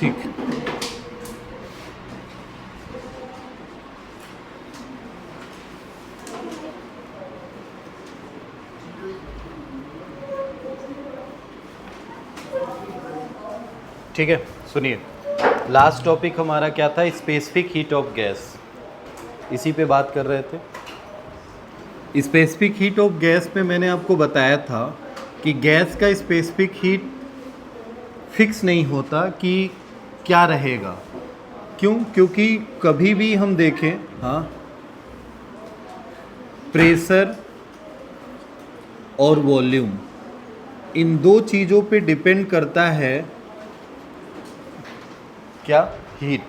ठीक। ठीक है, सुनिए, लास्ट टॉपिक हमारा क्या था? स्पेसिफिक हीट ऑफ गैस, इसी पे बात कर रहे थे। स्पेसिफिक हीट ऑफ गैस में मैंने आपको बताया था कि गैस का स्पेसिफिक हीट फिक्स नहीं होता कि क्या रहेगा। क्यों? क्योंकि कभी भी हम देखें, हाँ, प्रेशर और वॉल्यूम, इन दो चीज़ों पे डिपेंड करता है क्या? हीट।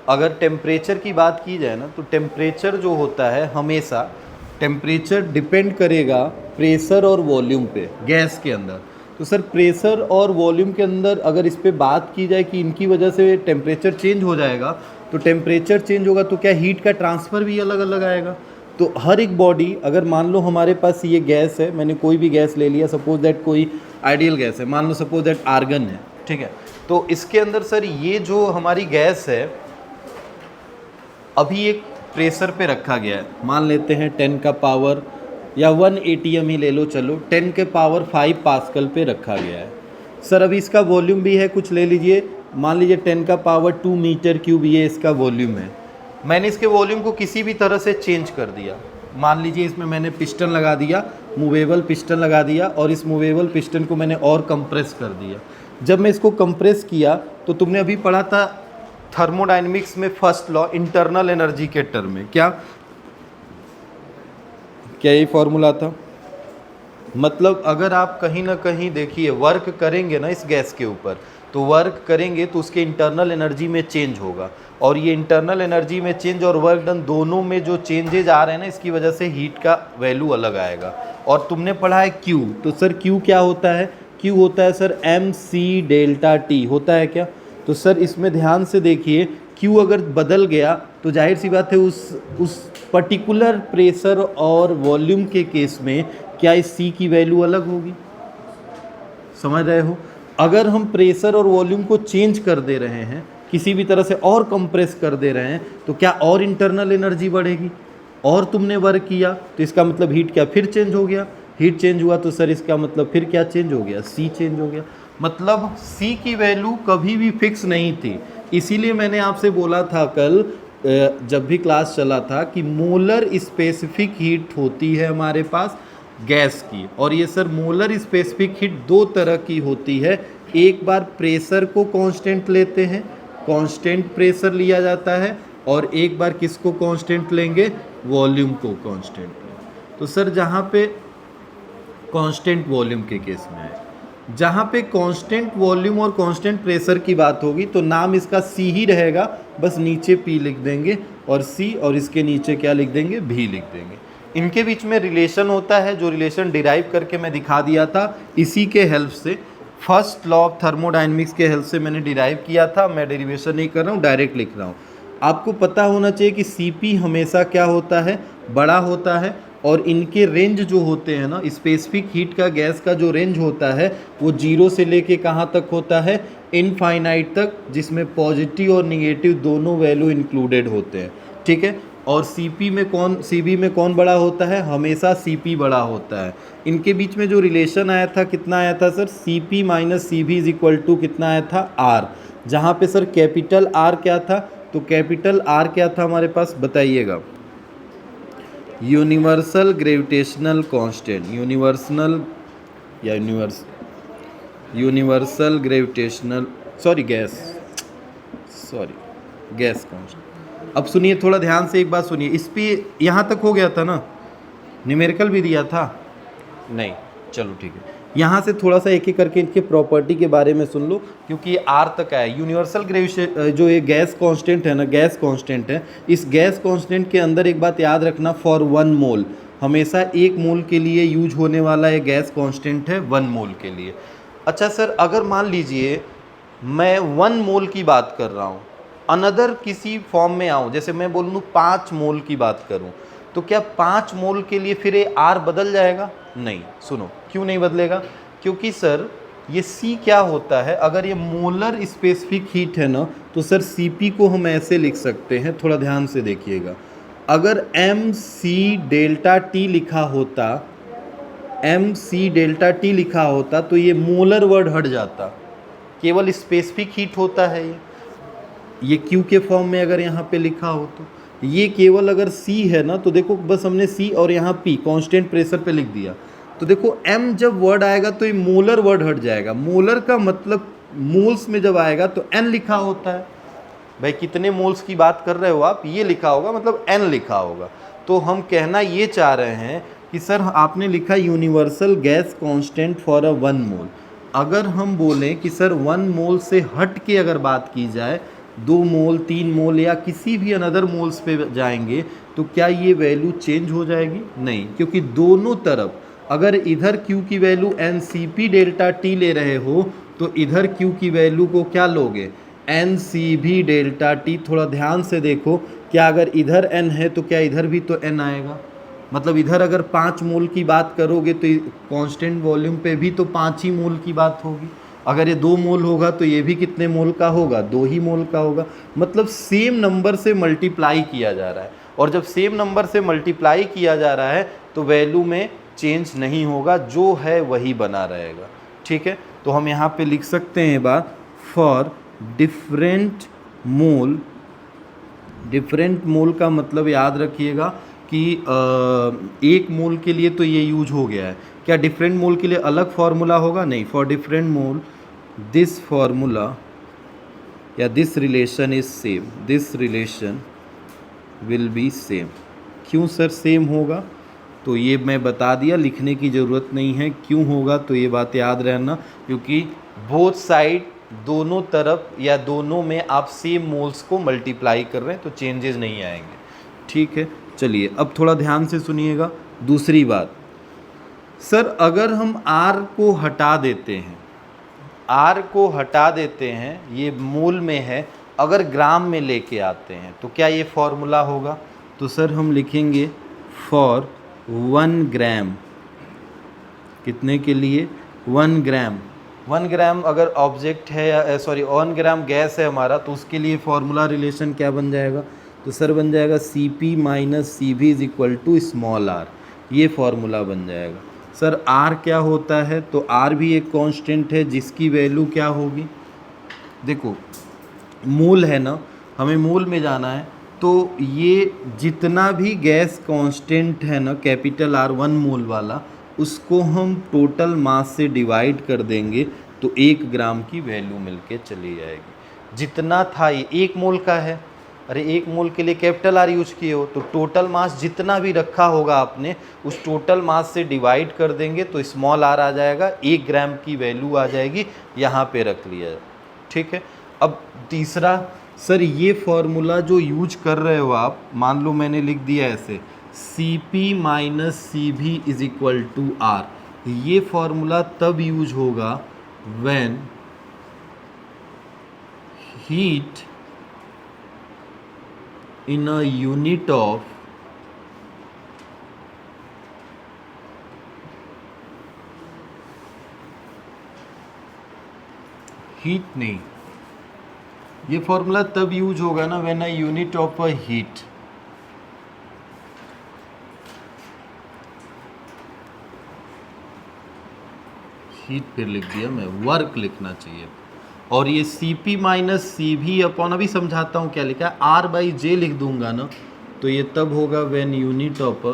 अगर टेम्परेचर की बात की जाए ना, तो टेम्परेचर जो होता है, हमेशा टेम्परेचर डिपेंड करेगा प्रेशर और वॉल्यूम पे गैस के अंदर। तो सर प्रेशर और वॉल्यूम के अंदर अगर इस पे बात की जाए कि इनकी वजह से टेम्परेचर चेंज हो जाएगा, तो टेम्परेचर चेंज होगा तो क्या हीट का ट्रांसफ़र भी अलग अलग आएगा? तो हर एक बॉडी, अगर मान लो हमारे पास ये गैस है, मैंने कोई भी गैस ले लिया, सपोज दैट कोई आइडियल गैस है, मान लो सपोज दैट आर्गन है, ठीक है। तो इसके अंदर सर ये जो हमारी गैस है अभी एक प्रेशर पे रखा गया है, मान लेते हैं 10 का पावर या 1 एटीएम ही ले लो, चलो 10 के पावर 5 पास्कल पे रखा गया है। सर अभी इसका वॉल्यूम भी है, कुछ ले लीजिए, मान लीजिए 10 का पावर 2 मीटर क्यूब ये इसका वॉल्यूम है। मैंने इसके वॉल्यूम को किसी भी तरह से चेंज कर दिया, मान लीजिए इसमें मैंने पिस्टन लगा दिया, मूवेबल पिस्टन लगा दिया, और इस मूवेबल पिस्टन को मैंने और कंप्रेस कर दिया। जब मैं इसको कंप्रेस किया तो तुमने अभी पढ़ा था थर्मोडायनेमिक्स में फर्स्ट लॉ, इंटरनल एनर्जी के टर्म में, क्या क्या यही फॉर्मूला था? मतलब अगर आप कहीं ना कहीं देखिए वर्क करेंगे ना इस गैस के ऊपर, तो वर्क करेंगे तो उसके इंटरनल एनर्जी में चेंज होगा, और ये इंटरनल एनर्जी में चेंज और वर्क डन दोनों में जो चेंजेज आ रहे हैं ना, इसकी वजह से हीट का वैल्यू अलग आएगा। और तुमने पढ़ा है क्यू, तो सर क्यू क्या होता है? क्यू होता है sir M C delta T, होता है क्या? तो सर इसमें ध्यान से देखिए, क्यू अगर बदल गया तो जाहिर सी बात है उस पर्टिकुलर प्रेशर और वॉल्यूम के केस में क्या इस सी की वैल्यू अलग होगी? समझ रहे हो? अगर हम प्रेशर और वॉल्यूम को चेंज कर दे रहे हैं, किसी भी तरह से और कंप्रेस कर दे रहे हैं, तो क्या और इंटरनल एनर्जी बढ़ेगी? और तुमने वर्क किया तो इसका मतलब हीट क्या फिर चेंज हो गया? हीट चेंज हुआ तो सर इसका मतलब फिर क्या चेंज हो गया? सी चेंज हो गया। मतलब सी की वैल्यू कभी भी फिक्स नहीं थी। इसीलिए मैंने आपसे बोला था कल जब भी क्लास चला था कि मोलर स्पेसिफिक हीट होती है हमारे पास गैस की, और ये सर मोलर स्पेसिफिक हीट दो तरह की होती है। एक बार प्रेशर को कांस्टेंट लेते हैं, कांस्टेंट प्रेशर लिया जाता है, और एक बार किसको कांस्टेंट लेंगे? वॉल्यूम को कांस्टेंट लेंगे। तो सर जहाँ पे कांस्टेंट वॉल्यूम के केस में है, जहाँ पे कांस्टेंट वॉल्यूम और कांस्टेंट प्रेशर की बात होगी, तो नाम इसका सी ही रहेगा, बस नीचे पी लिख देंगे और सी, और इसके नीचे क्या लिख देंगे? भी लिख देंगे। इनके बीच में रिलेशन होता है, जो रिलेशन डिराइव करके मैं दिखा दिया था, इसी के हेल्प से, फर्स्ट लॉ ऑफ थर्मोडायनेमिक्स के हेल्प से मैंने डिराइव किया था। मैं डेरिवेशन नहीं कर रहा हूँ, डायरेक्ट लिख रहा हूँ। आपको पता होना चाहिए कि Cp हमेशा क्या होता है? बड़ा होता है, और इनके रेंज जो होते हैं ना, स्पेसिफिक हीट का गैस का जो रेंज होता है वो 0 से लेके कहाँ तक होता है? इनफाइनाइट तक, जिसमें पॉजिटिव और निगेटिव दोनों वैल्यू इंक्लूडेड होते हैं, ठीक है। और Cp में कौन बड़ा होता है? हमेशा Cp बड़ा होता है। इनके बीच में जो रिलेशन आया था, कितना आया था sir? Cp minus Cv is equal to कितना आया था? R। जहाँ पे सर कैपिटल R क्या था? तो कैपिटल R क्या था हमारे पास, बताइएगा? Universal gravitational constant, universal gravitational gas constant. अब सुनिए, थोड़ा ध्यान से एक बात सुनिए, इस पे यहाँ तक हो गया था ना? न्यूमेरिकल भी दिया था? नहीं, चलो ठीक है। यहाँ से थोड़ा सा एक एक करके इनके प्रॉपर्टी के बारे में सुन लो, क्योंकि ये आर तक आया। यूनिवर्सल ग्रेविटेशन जो ये गैस कांस्टेंट है ना, गैस कांस्टेंट है, इस गैस कांस्टेंट के अंदर एक बात याद रखना, फॉर 1 मोल, हमेशा 1 मोल के लिए यूज होने वाला ये गैस कांस्टेंट है, 1 मोल के लिए। अच्छा सर, अगर मान लीजिए मैं 1 मोल की बात कर रहा हूँ, अनदर किसी फॉर्म में आऊँ, जैसे मैं बोल दूँ 5 मोल की बात करूँ, तो क्या 5 मोल के लिए फिर ये आर बदल जाएगा? नहीं। सुनो, क्यों नहीं बदलेगा? क्योंकि सर ये C क्या होता है, अगर ये मोलर स्पेसिफिक हीट है ना तो सर Cp को हम ऐसे लिख सकते हैं, थोड़ा ध्यान से देखिएगा। अगर mc डेल्टा T लिखा होता, mc डेल्टा T लिखा होता तो ये मोलर वर्ड हट जाता, केवल स्पेसिफिक हीट होता है ये Q के फॉर्म में अगर यहाँ पे लिखा हो तो ये केवल अगर C है ना तो देखो बस हमने C और यहाँ P कांस्टेंट प्रेशर पे लिख दिया, तो देखो M जब वर्ड आएगा तो ये मोलर वर्ड हट जाएगा। मोलर का मतलब मोल्स में जब आएगा तो N लिखा होता है, भाई कितने मोल्स की बात कर रहे हो आप, ये लिखा होगा मतलब N लिखा होगा। तो हम कहना ये चाह रहे हैं कि सर आपने लिखा universal gas constant for a 1 मोल। अगर हम बोलें कि सर 1 मोल से हट के अगर बात की जाए, 2 मोल 3 मोल या किसी भी अनदर मोल्स पे जाएंगे तो क्या ये वैल्यू चेंज हो जाएगी? नहीं, क्योंकि दोनों तरफ अगर इधर Q की वैल्यू NCP डेल्टा T ले रहे हो तो इधर Q की वैल्यू को क्या लोगे? NCV delta T। थोड़ा ध्यान से देखो, क्या अगर इधर N है तो क्या इधर भी तो N आएगा? मतलब इधर अगर 5 मोल की बात करोगे तो कांस्टेंट वॉल्यूम पे भी तो 5 ही मोल की बात होगी। अगर ये 2 मोल होगा तो ये भी कितने मोल का होगा? 2 ही मोल का होगा। मतलब सेम नंबर से मल्टीप्लाई किया जा रहा है, और जब सेम नंबर से मल्टीप्लाई किया जा रहा है तो वैल्यू में चेंज नहीं होगा, जो है वही बना रहेगा। ठीक है, तो हम यहाँ पे लिख सकते हैं बात, फॉर डिफरेंट मोल का मतलब याद रखिएगा कि एक मोल के लिए तो ये यूज हो गया है, क्या डिफरेंट मोल के लिए अलग फार्मूला होगा? नहीं, for different mole this formula या this relation is same, this relation will be same. क्यों सर सेम होगा? तो ये मैं बता दिया, लिखने की ज़रूरत नहीं है क्यों होगा, तो ये बात याद रहना, क्योंकि बोथ साइड, दोनों तरफ या दोनों में आप सेम मोल्स को मल्टीप्लाई कर रहे हैं तो चेंजेस नहीं आएंगे। ठीक है, चलिए अब थोड़ा ध्यान से सुनिएगा। दूसरी बात, सर अगर हम R को हटा देते हैं, R को हटा देते हैं, ये मोल में है, अगर ग्राम में लेके आते हैं तो क्या ये फॉर्मूला होगा? तो सर हम लिखेंगे फॉर 1 ग्राम, कितने के लिए? 1 ग्राम। 1 ग्राम अगर ऑब्जेक्ट है या 1 ग्राम गैस है हमारा, तो उसके लिए फॉर्मूला रिलेशन क्या बन जाएगा? तो सर बन जाएगा Cp minus Cv is equal to small r, ये फॉर्मूला बन जाएगा। सर R क्या होता है? तो R भी एक कांस्टेंट है जिसकी वैल्यू क्या होगी? देखो मोल है ना, हमें मोल में जाना है, तो ये जितना भी गैस कांस्टेंट है ना कैपिटल R 1 मोल वाला, उसको हम टोटल मास से डिवाइड कर देंगे तो 1 ग्राम की वैल्यू मिलके चली जाएगी। जितना था ये 1 मोल का है, अरे 1 मोल के लिए कैपिटल R यूज किए हो तो टोटल मास जितना भी रखा होगा आपने उस टोटल मास से डिवाइड कर देंगे तो स्मॉल r आ जाएगा, 1 ग्राम की वैल्यू आ जाएगी, यहाँ पे रख लिया। ठीक है, अब तीसरा, सर ये फॉर्मूला जो यूज कर रहे हो आप, मान लो मैंने लिख दिया ऐसे Cp minus Cv is equal to R, ये फॉर्मूला तब यूज होगा when heat in a unit of heat, नहीं, ये फॉर्मूला तब यूज होगा ना when a unit of a heat, heat पे लिख दिया मैं, वर्क लिखना चाहिए। और ये Cp माइनस Cv अपॉन, अभी समझाता हूँ क्या लिखा है, R बाई J लिख दूंगा ना, तो ये तब होगा when unit of a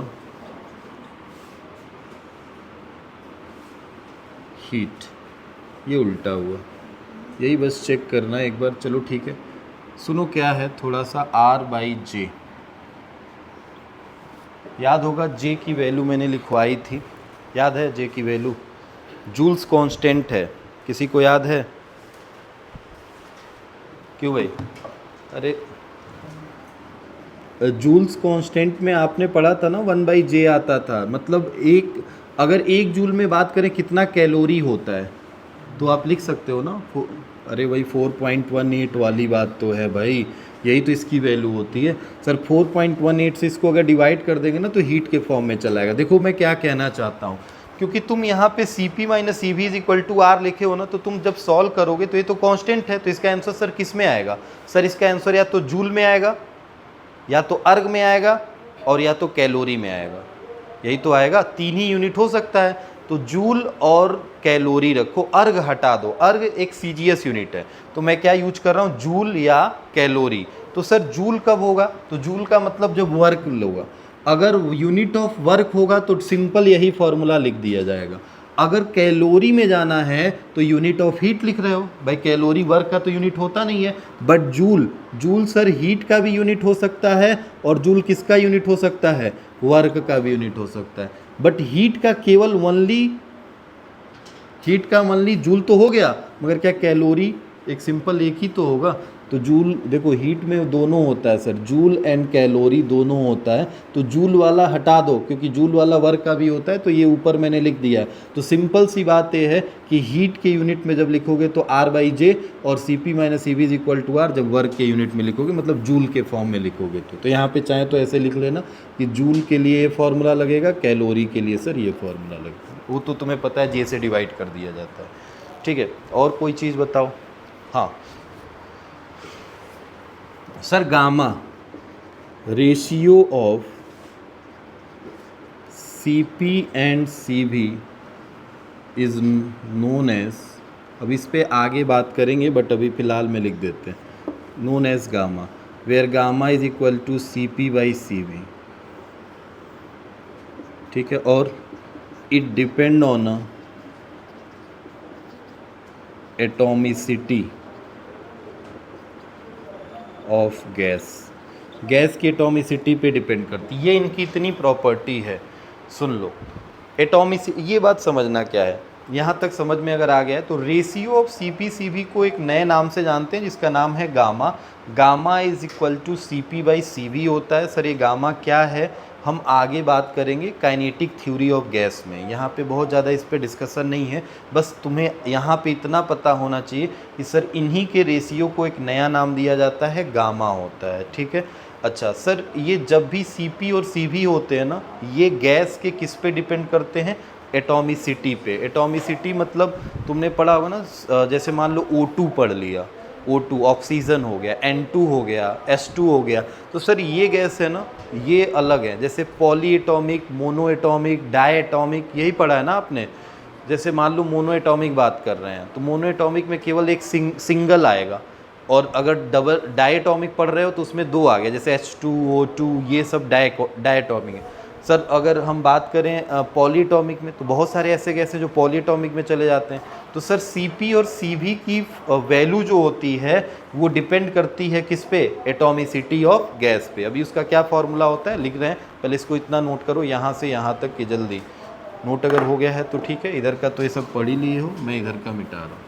heat, ये उल्टा हुआ, यही बस चेक करना है एक बार। चलो ठीक है, सुनो क्या है, थोड़ा सा R बाई J याद होगा, J की वैल्यू मैंने लिखवाई थी, याद है J की वैल्यू? जूल्स कांस्टेंट है, किसी को याद है? क्यों भाई? अरे जूल्स कांस्टेंट में आपने पढ़ा था ना 1/J आता था, मतलब अगर 1 जूल में बात करें कितना कैलोरी होता है तो आप लिख सकते हो ना, अरे भाई 4.18 वाली बात तो है भाई, यही तो इसकी वैल्यू होती है। सर 4.18 से इसको अगर डिवाइड कर देंगे ना तो हीट के फॉर्म में चला आएगा। देखो मैं क्या कहना चाहता हूँ, क्योंकि तुम यहाँ पे C P minus C V is equal to R लिखे हो ना, तो तुम जब सॉल्व करोगे तो ये तो कांस्टेंट है, तो इसका आंसर सर किस में आएगा? सर इसका आंसर या तो जूल में आएगा, या तो अर्ग में आएगा, और या तो कैलोरी में आएगा। यही तो आएगा, 3 ही यूनिट हो सकता है। तो जूल और कैलोरी रखो, अर्ग हटा दो। अर्ग एक सीजीएस यूनिट है, तो मैं क्या यूज कर रहा हूँ, जूल या कैलोरी। तो सर जूल कब होगा? तो जूल का मतलब जब वर्क होगा। अगर यूनिट ऑफ वर्क होगा तो सिंपल यही फॉर्मूला लिख दिया जाएगा। अगर कैलोरी में जाना है तो यूनिट ऑफ हीट लिख रहे हो भाई, कैलोरी वर्क का तो यूनिट होता नहीं है। But joule, joule sir heat का भी यूनिट हो सकता है, और जूल किसका यूनिट हो सकता है? वर्क का भी यूनिट हो सकता है। बट हीट का केवल ओनली, हीट का ओनली जूल तो हो गया, मगर क्या कैलोरी एक सिंपल एक ही तो होगा। तो जूल देखो, हीट में दोनों होता है सर, जूल एंड कैलोरी दोनों होता है। तो जूल वाला हटा दो, क्योंकि जूल वाला वर्क का भी होता है, तो ये ऊपर मैंने लिख दिया है। तो सिंपल सी बात ये है कि हीट के यूनिट में जब लिखोगे तो आर बाई जे, और C P minus C V is equal to R जब वर्क के यूनिट में लिखोगे, मतलब जूल के फॉर्म में लिखोगे। तो यहाँ पे चाहे तो ऐसे लिख लेना कि जूल के लिए ये फॉर्मूला लगेगा, कैलोरी के लिए सर ये फॉर्मूला लगेगा। वो तो तुम्हें पता है, जे से डिवाइड कर दिया जाता है। ठीक है, और कोई चीज़ बताओ। हाँ sir, gamma ratio of Cp and Cv is known as, अब इस पे आगे बात करेंगे बट अभी फ़िलहाल में लिख देते हैं, known as gamma, where gamma is equal to Cp by Cv। ठीक है, और it depend on atomicity of gas, gas की एटॉमिसिटी पे डिपेंड करती है। ये इनकी इतनी प्रॉपर्टी है, सुन लो। एटॉमिसिटी, ये बात समझना क्या है, यहाँ तक समझ में अगर आ गया है तो ratio of C P C V को एक नए नाम से जानते हैं जिसका नाम है gamma. Gamma is equal to C P by C V होता है। सर ये गामा क्या है, हम आगे बात करेंगे काइनेटिक थ्योरी ऑफ गैस में, यहाँ पे बहुत ज़्यादा इस पे डिस्कशन नहीं है। बस तुम्हें यहाँ पे इतना पता होना चाहिए कि सर इन्हीं के रेशियो को एक नया नाम दिया जाता है, गामा होता है। ठीक है, अच्छा सर, ये जब भी Cp और Cv होते हैं ना, ये गैस के किस पे डिपेंड करते हैं? एटॉमिसिटी पे। एटॉमिसिटी मतलब तुमने पढ़ा होगा ना, जैसे मान लो O2 पढ़ लिया, O2 ऑक्सीजन हो गया, N2 हो गया, S2 हो गया। तो सर ये गैस है ना, ये अलग है। जैसे polyatomic, monoatomic, diatomic, यही पढ़ा है ना आपने। जैसे मान लो मोनो एटॉमिक बात कर रहे हैं, तो मोनो एटॉमिक में केवल एक सिंगल आएगा, और अगर डबल डायटॉमिक पढ़ रहे हो तो उसमें 2 आ गया, जैसे H2O2, ये सब डायटॉमिक है। सर अगर हम बात करें पॉलीटॉमिक में, तो बहुत सारे ऐसे गैस हैं जो पॉलीटॉमिक में चले जाते हैं। तो सर Cp और Cv की वैल्यू जो होती है वो डिपेंड करती है किस पे? एटॉमिसिटी ऑफ गैस पे। अभी उसका क्या फॉर्मूला होता है लिख रहे हैं, पहले इसको इतना नोट करो यहाँ से यहाँ तक कि जल्दी नोट अगर हो गया है तो ठीक है। इधर का तो ये सब पढ़ ही लिए हो, मैं इधर का मिटा रहा हूँ।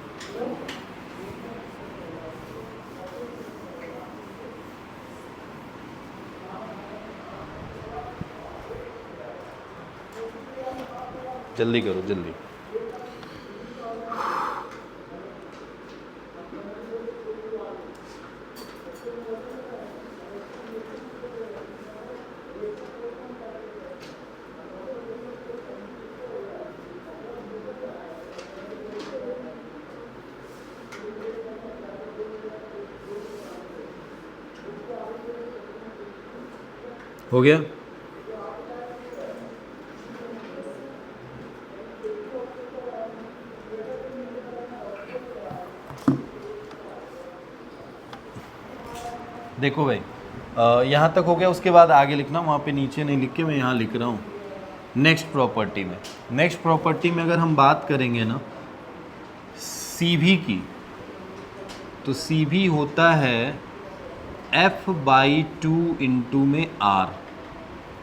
जल्दी करो जल्दी। हो गया? देखो भाई, यहाँ तक हो गया। उसके बाद आगे लिखना, वहाँ पे नीचे नहीं लिख के मैं यहाँ लिख रहा हूँ। नेक्स्ट प्रॉपर्टी में, नेक्स्ट प्रॉपर्टी में अगर हम बात करेंगे ना Cv की, तो Cv होता है F/2 इंटू में R।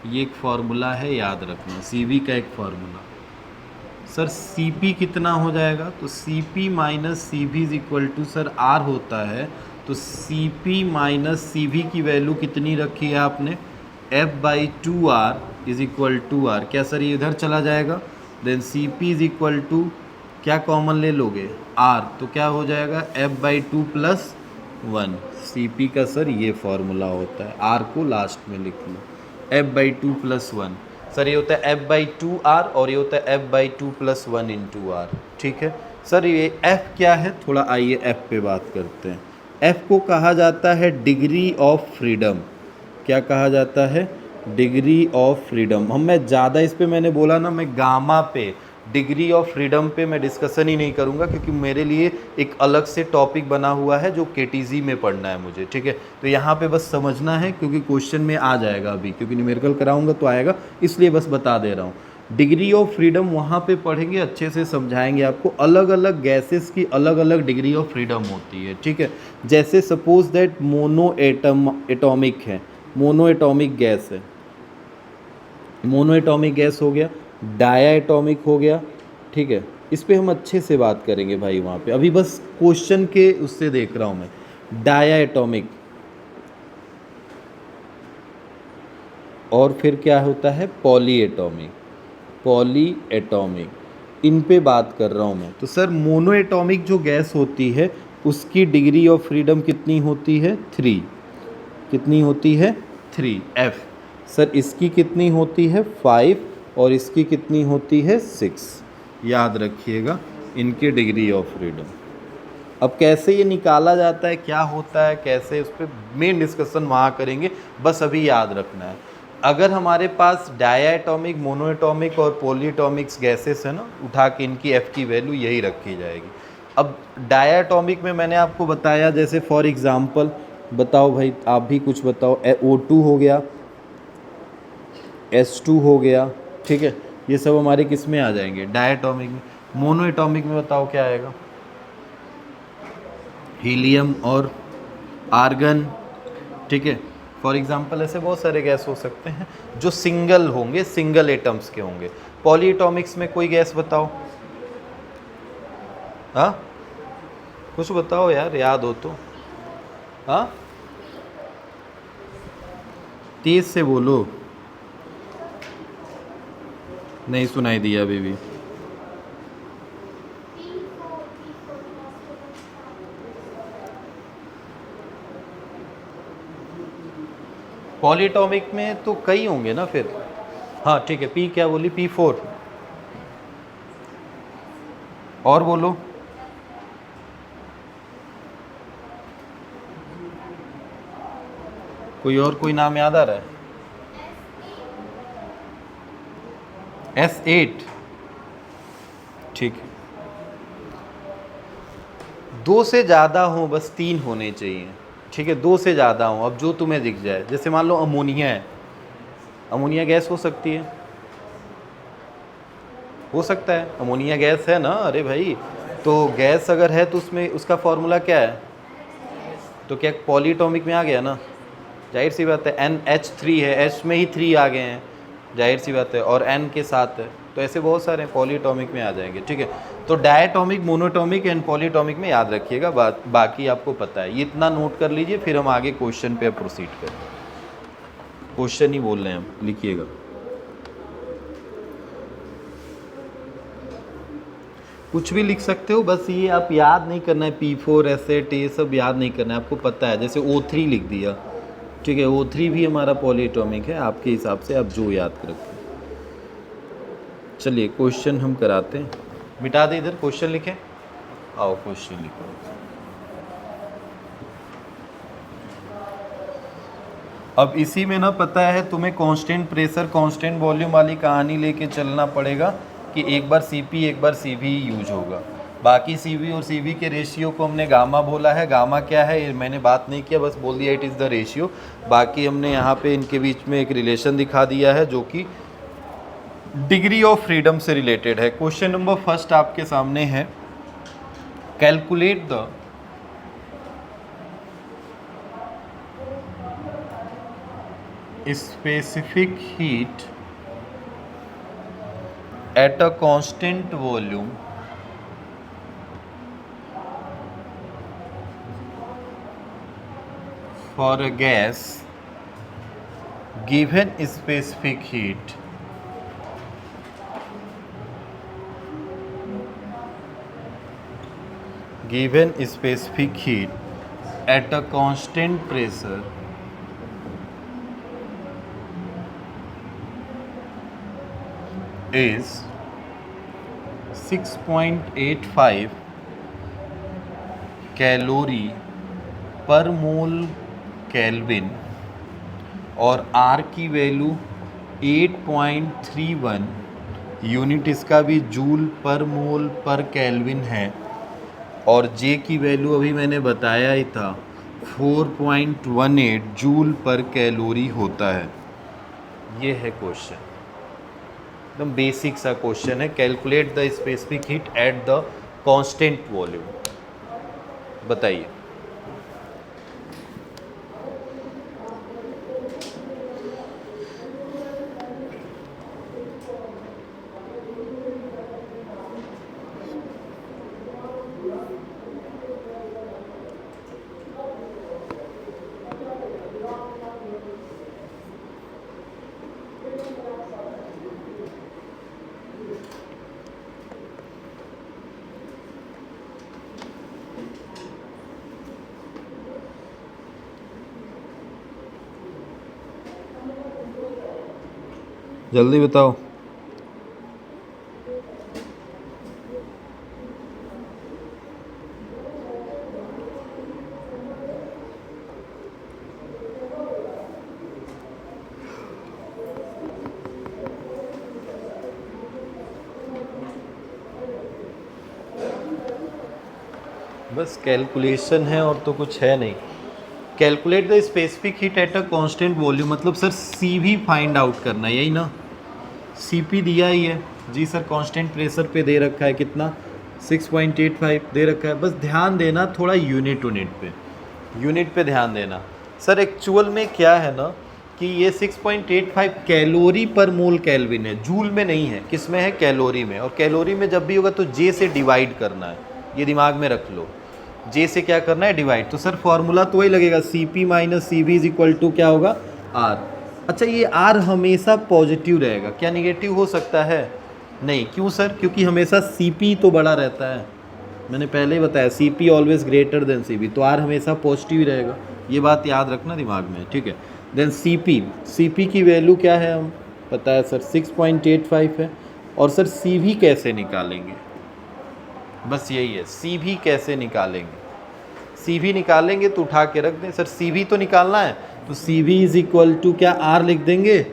ये एक फार्मूला है, याद रखना, Cv का एक फार्मूला। सर Cp कितना हो जाएगा? तो Cp minus Cv is equal to, sir R होता है, तो Cp माइनस Cv की वैल्यू कितनी रखी है आपने? F/2R is equal to R। क्या सर ये इधर चला जाएगा? Then Cp is equal to, क्या कॉमन ले लोगे? R, तो क्या हो जाएगा? F/2 plus 1। Cp का सर ये फॉर्मूला होता है, R को लास्ट में लिख लो, F/2 प्लस 1। सर ये होता है F/2R और ये होता है F/2+1 × R। ठीक है सर, ये F क्या है, थोड़ा आइए F पे बात करते हैं। F को कहा जाता है डिग्री ऑफ फ्रीडम। क्या कहा जाता है? Degree of freedom. मैं ज़्यादा इस पे मैंने बोला ना, मैं गामा पे डिग्री ऑफ फ्रीडम पे मैं डिस्कशन ही नहीं करूँगा, क्योंकि मेरे लिए एक अलग से टॉपिक बना हुआ है जो केटीजी में पढ़ना है मुझे। ठीक है, तो यहाँ पे बस समझना है, क्योंकि क्वेश्चन में आ जाएगा अभी, क्योंकि न्यूमेरिकल कराऊंगा तो आएगा, इसलिए बस बता दे रहा हूँ। डिग्री ऑफ फ्रीडम वहाँ पे पढ़ेंगे, अच्छे से समझाएंगे आपको। अलग अलग गैसेस की अलग अलग डिग्री ऑफ फ्रीडम होती है। ठीक है, जैसे सपोज दैट एटॉमिक है, मोनो एटॉमिक गैस है, मोनो एटॉमिक गैस हो गया, डाया एटॉमिक हो गया। ठीक है, इस पे हम अच्छे से बात करेंगे भाई वहाँ पे, अभी बस क्वेश्चन के उससे देख रहा हूँ मैं। डाया एटॉमिक, और फिर क्या होता है? पॉली एटॉमिक, पॉली एटॉमिक, इन पे बात कर रहा हूँ मैं। तो सर मोनो एटॉमिक जो गैस होती है उसकी डिग्री ऑफ फ्रीडम कितनी होती है? 3। कितनी होती है? 3 F। सर इसकी कितनी होती है? 5, और इसकी कितनी होती है? 6। याद रखिएगा इनकी डिग्री ऑफ फ्रीडम। अब कैसे ये निकाला जाता है, क्या होता है, कैसे, उस पर मेन डिस्कशन वहाँ करेंगे, बस अभी याद रखना है। अगर हमारे पास डाया एटॉमिक, मोनो एटॉमिक और पॉली एटॉमिक्स गैसेस है ना, उठा के इनकी F की वैल्यू यही रखी जाएगी। अब डाया एटॉमिक में मैंने आपको बताया, जैसे फॉर एग्जांपल बताओ भाई, आप भी कुछ बताओ। O2 हो गया, S2 हो गया। ठीक है, ये सब हमारे किस में आ जाएंगे? डाया एटॉमिक में। मोनो एटॉमिक में बताओ क्या आएगा? हीलियम और आर्गन। ठीक है, फॉर एग्जांपल ऐसे बहुत सारे गैस हो सकते हैं जो सिंगल होंगे, सिंगल एटम्स के होंगे। पॉली एटॉमिक्स में कोई गैस बताओ। हाँ, कुछ बताओ यार, याद हो तो। हाँ, तेज से बोलो, नहीं सुनाई दिया अभी भी। पॉलीटॉमिक में तो कई होंगे ना फिर। हाँ ठीक है, P क्या बोली? P4। और बोलो। कोई और कोई नाम याद आ रहा है? S8। ठीक है, 2 से ज़्यादा हो, बस 3 होने चाहिए। ठीक है, 2 से ज़्यादा हो, अब जो तुम्हें दिख जाए। जैसे मान लो अमोनिया है, अमोनिया गैस हो सकती है, हो सकता है, अमोनिया गैस है ना। अरे भाई, तो गैस अगर है तो उसमें उसका फॉर्मूला क्या है? तो क्या पॉलीटॉमिक में आ गया ना, जाहिर सी बात है। NH3 है, H में ही 3 आ गए हैं, जाहिर सी बात है, और N के साथ है, तो ऐसे बहुत सारे पॉलीटॉमिक में आ जाएंगे। ठीक है, तो डायटॉमिक, मोनोटॉमिक एंड पॉलीटॉमिक में याद रखिएगा, बाकी आपको पता है। ये इतना नोट कर लीजिए, फिर हम आगे क्वेश्चन पे प्रोसीड करें। क्वेश्चन ही बोल रहे हैं हम, लिखिएगा। कुछ भी लिख सकते हो, बस ये आप याद नहीं करना है। P4 S8 ये सब याद नहीं करना है, आपको पता है। जैसे O3 लिख दिया, ठीक है, O3 भी हमारा पॉलीएटॉमिक है, आपके हिसाब से आप जो याद रखें। चलिए क्वेश्चन हम कराते हैं, मिटा दे इधर, क्वेश्चन लिखें। आओ क्वेश्चन लिखो। अब इसी में ना पता है तुम्हें कांस्टेंट प्रेशर कांस्टेंट वॉल्यूम वाली कहानी लेके चलना पड़ेगा कि एक बार Cp एक बार Cv यूज होगा। बाकी Cv और Cv के रेशियो को हमने गामा बोला है। गामा क्या है ये मैंने बात नहीं किया, बस बोल दिया इट इज़ द रेशियो। बाकी हमने यहाँ पे इनके बीच में एक रिलेशन दिखा दिया है जो कि डिग्री ऑफ फ्रीडम से रिलेटेड है। क्वेश्चन नंबर फर्स्ट आपके सामने है, calculate the specific heat at a constant volume for a gas given specific heat at a constant pressure is 6.85 calorie पर मोल केल्विन और R की वैल्यू 8.31 यूनिट इसका भी जूल पर मोल पर केल्विन है और J की वैल्यू अभी मैंने बताया ही था 4.18 जूल पर कैलोरी होता है। ये है क्वेश्चन, एकदम बेसिक सा क्वेश्चन है। Calculate the specific heat at the constant volume. बताइए। जल्दी बताओ। बस कैलकुलेशन है और तो कुछ है नहीं। Calculate the specific heat at a constant volume, मतलब सर सी भी फाइंड आउट करना है, यही ना। सीपी दिया ही है जी सर, कांस्टेंट प्रेशर पे दे रखा है कितना 6.85 दे रखा है। बस ध्यान देना थोड़ा यूनिट पे ध्यान देना। सर एक्चुअल में क्या है ना कि ये 6.85 कैलोरी पर मोल केल्विन है, जूल में नहीं है। किस में है? कैलोरी में। और कैलोरी में जब भी होगा तो जे से डिवाइड करना है, ये दिमाग में रख लो। जे से क्या करना है? डिवाइड। तो सर फॉर्मूला तो वही लगेगा, C P minus C B is equal to क्या होगा? आर। अच्छा, ये आर हमेशा पॉजिटिव रहेगा, क्या निगेटिव हो सकता है? नहीं। क्यों सर? क्योंकि हमेशा सी पी तो बड़ा रहता है, मैंने पहले ही बताया C P always greater than C B, तो आर हमेशा पॉजिटिव ही रहेगा। ये बात याद रखना दिमाग में, ठीक है। देन सी पी की वैल्यू क्या है? हम पता है सर 6.85 है। और सर सी भी कैसे निकालेंगे? बस यही है, सी भी कैसे निकालेंगे। सी भी निकालेंगे तो उठा के रख दें सर, सी भी तो निकालना है, तो सी भी इज इक्वल टू क्या? आर लिख देंगे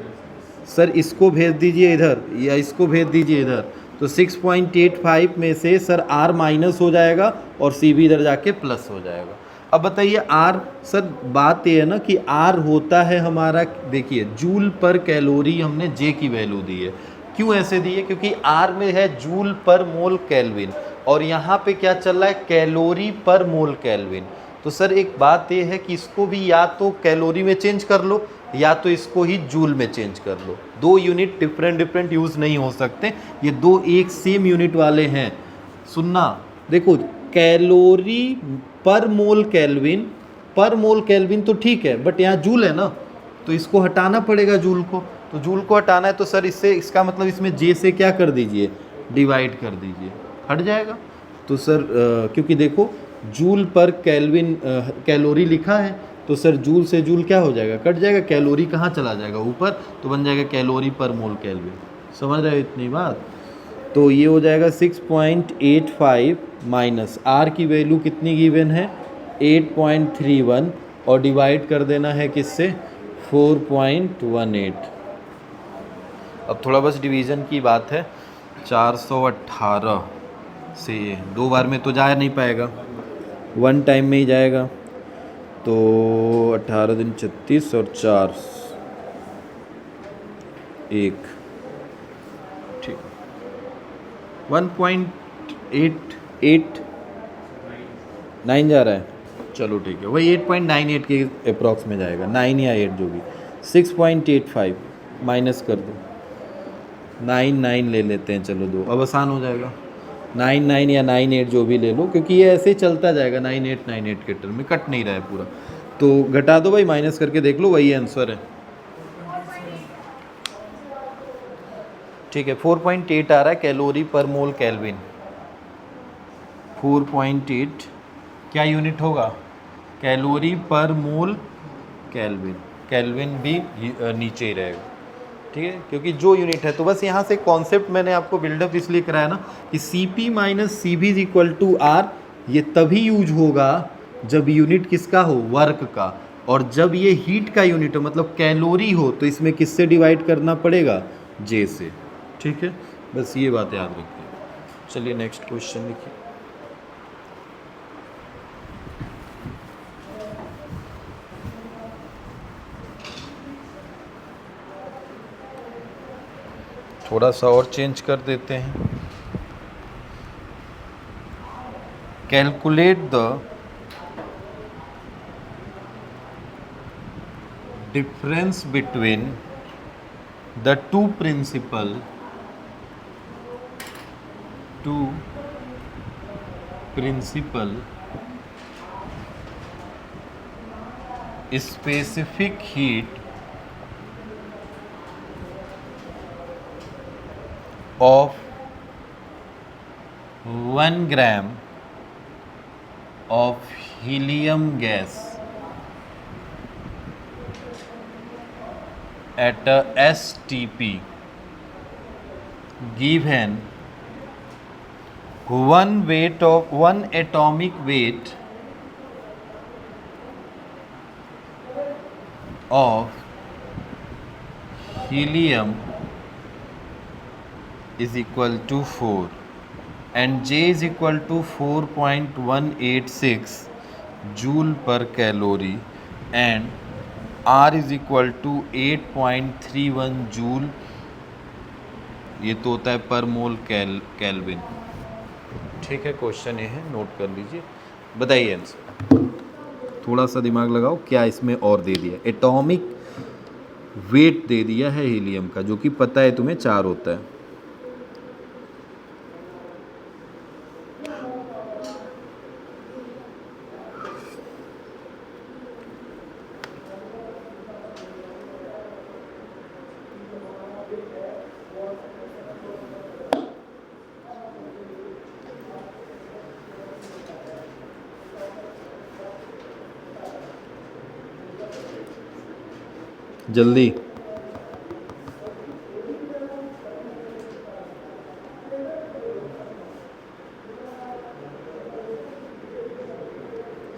सर। इसको भेज दीजिए इधर या इसको भेज दीजिए इधर, तो 6.85 में से सर आर माइनस हो जाएगा और सी भी इधर जाके प्लस हो जाएगा। अब बताइए आर, सर बात ये है ना कि आर होता है हमारा, देखिए जूल पर कैलोरी हमने जे की वैल्यू दी है। क्यों ऐसे दी है? क्योंकि आर में है जूल पर मोल केल्विन और यहाँ पे क्या चल रहा है? कैलोरी पर मोल केल्विन। तो सर एक बात ये है कि इसको भी या तो कैलोरी में चेंज कर लो या तो इसको ही जूल में चेंज कर लो। दो यूनिट डिफरेंट यूज़ नहीं हो सकते, ये दो एक सेम यूनिट वाले हैं। सुनना, देखो कैलोरी पर मोल केल्विन तो ठीक है, बट यहाँ जूल है ना, तो इसको हटाना पड़ेगा जूल को। तो जूल को हटाना है तो सर इससे, इसका मतलब इसमें जे से क्या कर दीजिए? डिवाइड कर दीजिए, हट जाएगा। तो सर क्योंकि देखो जूल पर केल्विन कैलोरी लिखा है, तो सर जूल से जूल क्या हो जाएगा? कट जाएगा। कैलोरी कहाँ चला जाएगा? ऊपर, तो बन जाएगा कैलोरी पर मोल केल्विन। समझ रहे हो इतनी बात? तो ये हो जाएगा 6.85 माइनस आर की वैल्यू कितनी गिवन है? 8.31 और डिवाइड कर देना है किससे? 4.18। अब थोड़ा बस डिवीज़न की बात है। 418 से दो बार में तो जा नहीं पाएगा, वन टाइम में ही जाएगा। तो 18 दिन 36 और 4 1, ठीक 1.889 जा रहा है। चलो ठीक है, वही 8.98 के अप्रॉक्स में जाएगा, 9 या 8 जो भी। 6.85 माइनस कर दो, 9 ले लेते हैं, चलो दो, अब आसान हो जाएगा। 9 या 9 जो भी ले लो, क्योंकि ये ऐसे ही चलता जाएगा 9 के टर्म में, कट नहीं रहा है पूरा। तो घटा दो भाई, माइनस करके देख लो, वही आंसर है। ठीक है, 4.8 आ रहा है कैलोरी पर मोल केल्विन। 4.8 क्या यूनिट होगा? कैलोरी पर मोल केल्विन। केल्विन भी नीचे ही रहेगा। ठीक है, क्योंकि जो यूनिट है, तो बस यहाँ से कॉन्सेप्ट मैंने आपको बिल्डअप इसलिए कराया ना कि Cp minus Cv is equal to R, ये तभी यूज होगा जब यूनिट किसका हो, वर्क का, और जब ये हीट का यूनिट हो मतलब कैलोरी हो, तो इसमें किससे डिवाइड करना पड़ेगा, J से। ठीक है, बस ये बात याद रखिए। चलिए नेक्स्ट क्वेश्चन लिखिए। थोड़ा सा और चेंज कर देते हैं। Calculate the difference between the two principal specific heat of 1 gram of helium gas at a STP given one atomic weight of helium is equal to 4 and J is equal to 4.186 joule per calorie and R is equal to 8.31 joule, ये तो होता है पर मोल kelvin. ठीक है, question ये है, note कर लीजिए, बताइए आंसर। थोड़ा सा दिमाग लगाओ, क्या इसमें और दे दिया, एटॉमिक वेट दे दिया है हीलियम का, जो कि पता है तुम्हें 4 होता है। जल्दी,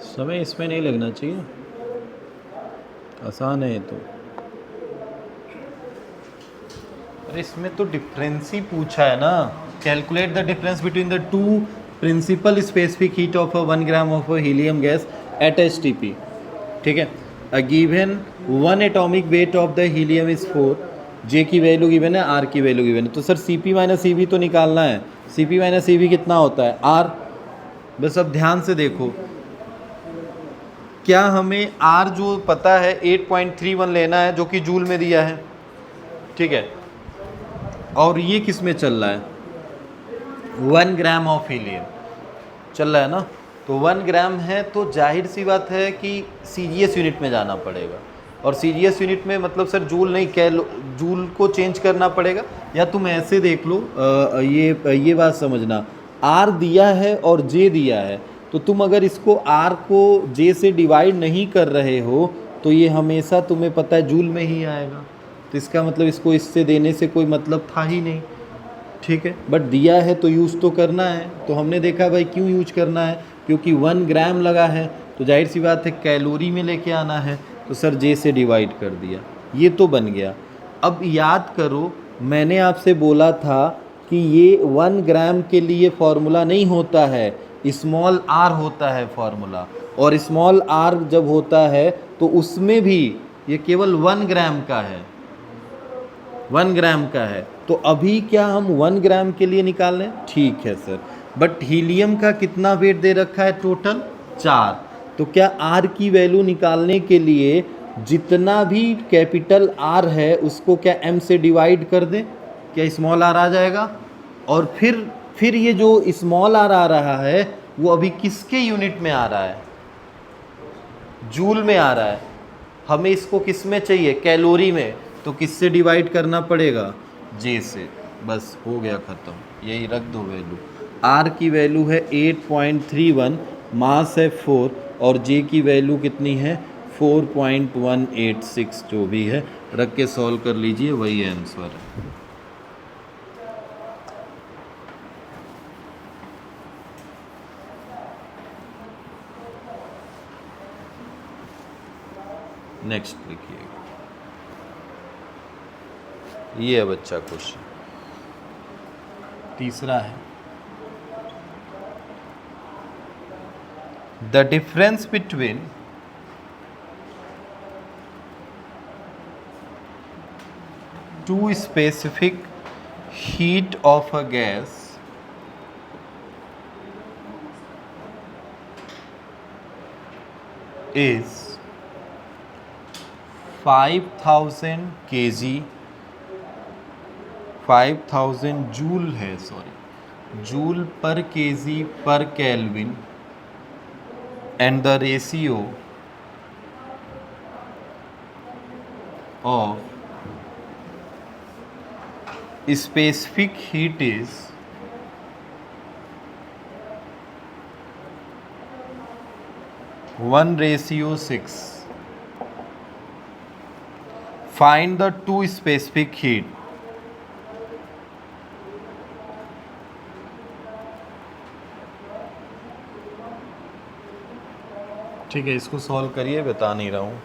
समय इसमें नहीं लगना चाहिए, आसान है ये तो। अरे इसमें तो डिफरेंस ही पूछा है ना, calculate the difference between the two principal specific heat of 1 gram of helium gas at STP। ठीक है, a given 1 atomic weight of the helium is 4, J की वैल्यू गिवन है, R की वैल्यू गिवन है, तो सर Cp माइनस Cv तो निकालना है। Cp माइनस Cv कितना होता है, R। बस अब ध्यान से देखो, क्या हमें R जो पता है 8.31 लेना है, जो कि जूल में दिया है। ठीक है, और ये किस में चल रहा है, 1 ग्राम ऑफ हीलियम चल रहा है ना, तो 1 ग्राम है, तो जाहिर सी बात है कि CGS यूनिट में जाना पड़ेगा, और CGS यूनिट में मतलब सर जूल नहीं, जूल को चेंज करना पड़ेगा। या तुम ऐसे देख लो, ये बात समझना, R दिया है और J दिया है, तो तुम अगर इसको R को J से डिवाइड नहीं कर रहे हो, तो ये हमेशा तुम्हें पता है जूल में ही आएगा, तो इसका मतलब इसको इससे देने से कोई मतलब था ही नहीं। ठीक है, बट दिया है तो यूज़ तो करना है, तो हमने देखा भाई क्यों यूज करना है, क्योंकि 1 ग्राम लगा है, तो जाहिर सी बात है कैलोरी में लेके आना है, तो सर J से डिवाइड कर दिया, ये तो बन गया। अब याद करो, मैंने आपसे बोला था कि ये 1 ग्राम के लिए फॉर्मूला नहीं होता है, स्मॉल r होता है फॉर्मूला, और स्मॉल r जब होता है तो उसमें भी ये केवल 1 ग्राम का है, 1 ग्राम का है। तो अभी क्या हम 1 ग्राम के लिए निकाल लें, ठीक है सर, बट हीलियम का कितना वेट दे रखा है, टोटल 4, तो क्या R की वैल्यू निकालने के लिए जितना भी कैपिटल R है उसको क्या M से डिवाइड कर दें, क्या स्मॉल r आ जाएगा, और फिर ये जो स्मॉल r आ रहा है वो अभी किसके यूनिट में आ रहा है, जूल में आ रहा है, हमें इसको किस में चाहिए, कैलोरी में, तो किससे डिवाइड करना पड़ेगा, J से। बस हो गया ख़त्म, यही रख दो वैल्यू। R की वैल्यू है 8.31, मास है 4, और J की वैल्यू कितनी है 4.186 जो भी है रख के सॉल्व कर लीजिए, वही आंसर है। नेक्स्ट लिखिएगा, ये है बच्चा क्वेश्चन। तीसरा है, the difference between two specific heat of a gas is 5000 kg, 5000 joule है, sorry joule per kg per kelvin, and the ratio of specific heat is 1:6. Find the two specific heat. ठीक है, इसको solve करिए, बता नहीं रहा हूँ।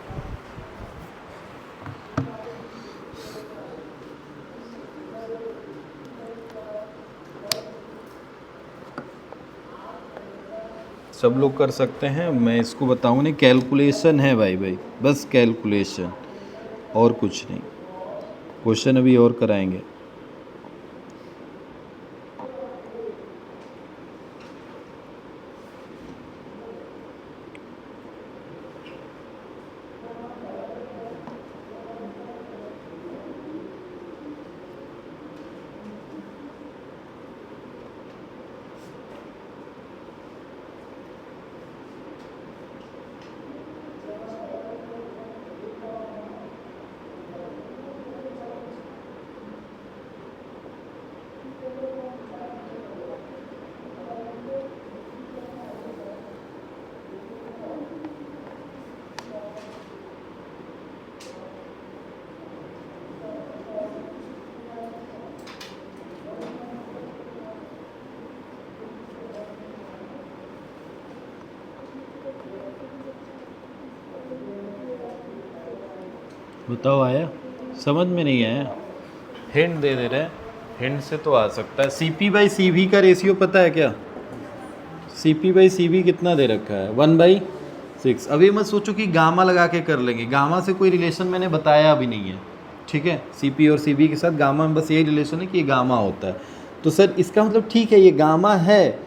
सब लोग कर सकते हैं, मैं इसको बताऊँ नहीं, कैलकुलेशन है भाई, बस कैलकुलेशन, और कुछ नहीं। क्वेश्चन अभी और कराएंगे। बताओ, आया समझ में? नहीं आया, हिंट दे रहे हैं, हिंट से तो आ सकता है। CP/CV का रेशियो पता है क्या? CP/CV कितना दे रखा है? 1/6। अभी मत सोचो कि गामा लगा के कर लेंगे, गामा से कोई रिलेशन मैंने बताया अभी नहीं है, ठीक है। CP और CV के साथ गामा में बस यही रिलेशन है कि ये गामा होता है। तो सर इसका मतलब ठीक है, ये गामा है,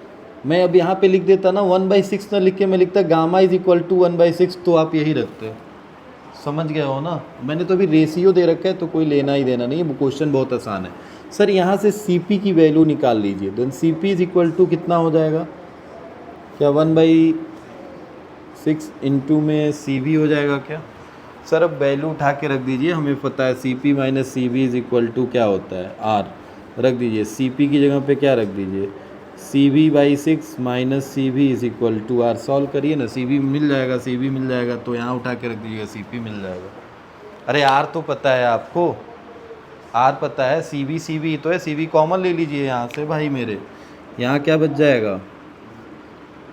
मैं अब यहाँ पे लिख देता ना 1/6 ना लिख के मैं लिखता गामा इज इक्वल टू 1/6, तो आप यही रखते। समझ गए हो ना? मैंने तो अभी रेशियो दे रखा है, तो कोई लेना ही देना नहीं है, वो क्वेश्चन बहुत आसान है। सर यहाँ से CP की वैल्यू निकाल लीजिए, then CP is equal to कितना हो जाएगा? क्या 1/6 इंटू में CV हो जाएगा क्या? सर अब वैल्यू उठा के रख दीजिए, हमें पता है CP minus CV is equal to क्या होता है? R। रख दीजिए, CP की जगह पे क्या रख दीजिए? CV/6 minus CV is equal to R। Solve करिए ना, CV मिल जाएगा, CV मिल जाएगा, तो यहाँ उठा के रख दीजिएगा, CP मिल जाएगा। अरे R तो पता है आपको, R पता है, CV तो है, CV कॉमन ले लीजिए यहाँ से भाई मेरे, यहाँ क्या बच जाएगा?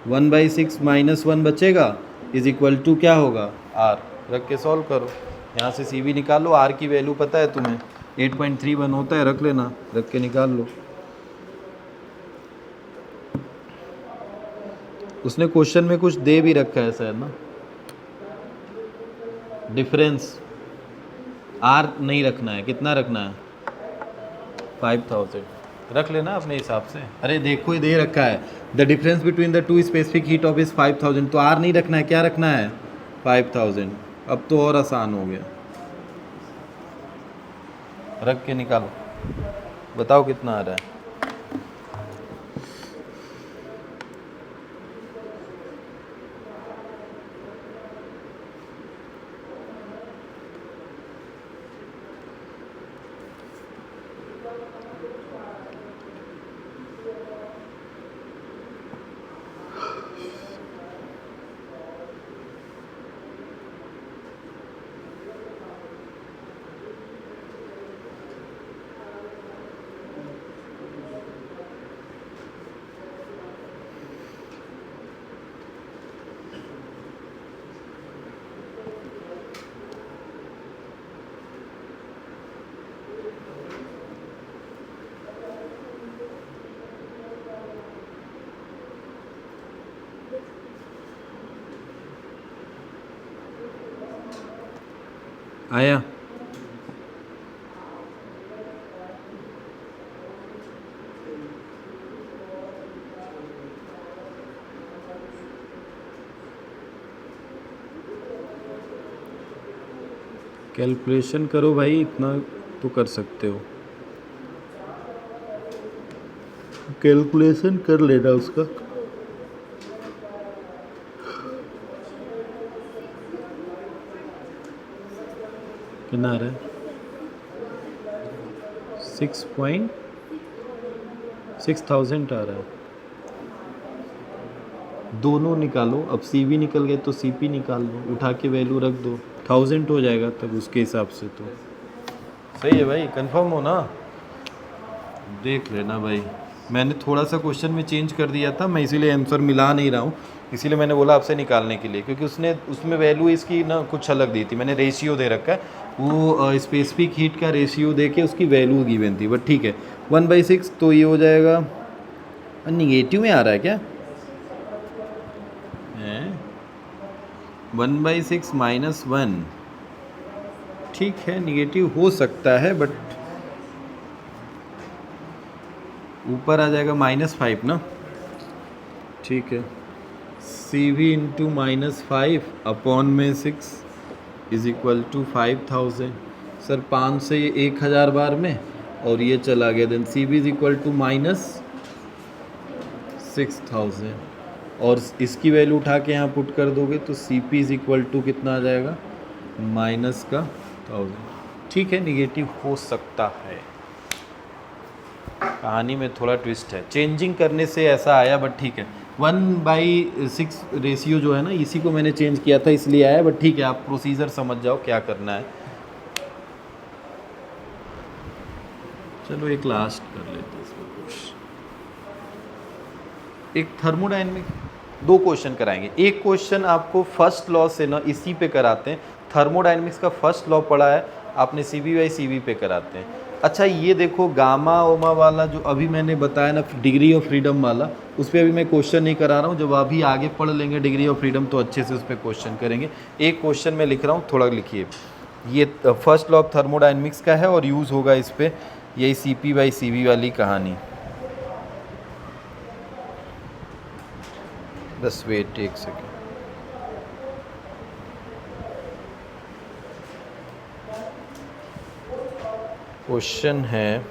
1/6 माइनस 1 बचेगा, इज इक्वल टू क्या होगा? R। रख के सॉल्व करो, यहाँ से CV निकालो, R की वैल्यू पता है तुम्हें 8.31 होता है, रख लेना, रख के निकाल लो। उसने क्वेश्चन में कुछ दे भी रखा है शायद ना, डिफरेंस R नहीं रखना है, कितना रखना है? 5000 रख लेना अपने हिसाब से। अरे देखो ये दे रखा है, the difference between the to specific heat of is 5000, तो R नहीं रखना है, क्या रखना है? 5000। अब तो और आसान हो गया, रख के निकालो, बताओ कितना आ रहा है? आया? कैलकुलेशन करो भाई, इतना तो कर सकते हो, कैलकुलेशन कर लेना उसका। कितना आ रहा है? 6,000 आ रहा है। दोनों निकालो, अब सी भी निकल गए तो सी पी निकाल लो, उठा के वैल्यू रख दो, 1000 हो जाएगा तब उसके हिसाब से। तो सही है भाई, कंफर्म हो ना? देख लेना भाई, मैंने थोड़ा सा क्वेश्चन में चेंज कर दिया था, मैं इसीलिए आंसर मिला नहीं रहा हूँ, इसीलिए मैंने बोला आपसे निकालने के लिए, क्योंकि उसने उसमें वैल्यू इसकी ना कुछ अलग दी थी, मैंने रेशियो दे रखा है, वो स्पेसिफिक हीट का रेशियो दे के उसकी वैल्यू गिवन थी, बट ठीक है। 1/6 तो ये हो जाएगा, निगेटिव में आ रहा है क्या? 1/6 -1, ठीक है, निगेटिव हो सकता है, बट ऊपर आ जाएगा -5 ना, ठीक है। सी वी इंटू -5 अपॉन में 6 इज इक्वल टू 5000। सर 5 से ये 1000 बार में, और ये चला गया, then C B is equal to -6000, और इसकी वैल्यू उठा के यहाँ पुट कर दोगे तो C P is equal to कितना आ जाएगा, -1000। ठीक है, निगेटिव हो सकता है, कहानी में थोड़ा ट्विस्ट है, चेंजिंग करने से ऐसा आया, बट ठीक है। 1/6 रेशियो जो है ना, इसी को मैंने चेंज किया था इसलिए आया, बट ठीक है, आप प्रोसीजर समझ जाओ क्या करना है। चलो एक लास्ट कर लेते हैं इसमें कुछ, एक थर्मोडायनेमिक, 2 क्वेश्चन कराएंगे। एक क्वेश्चन आपको फर्स्ट लॉ से ना इसी पे कराते हैं, थर्मोडायनेमिक्स का फर्स्ट लॉ पढ़ा है आपने, CB/CV पे कराते हैं। अच्छा ये देखो, गामा ओमा वाला जो अभी मैंने बताया ना, डिग्री ऑफ फ्रीडम वाला, उस पर अभी मैं क्वेश्चन नहीं करा रहा हूँ, जब अभी आगे पढ़ लेंगे डिग्री ऑफ फ्रीडम तो अच्छे से उस पर क्वेश्चन करेंगे। एक क्वेश्चन मैं लिख रहा हूँ, थोड़ा लिखिए, ये फर्स्ट लॉ ऑफ थर्मोडायनेमिक्स का है और यूज़ होगा इस पर, यही CP/CV वाली कहानी। बस वेट एक सेकेंड। क्वेश्चन है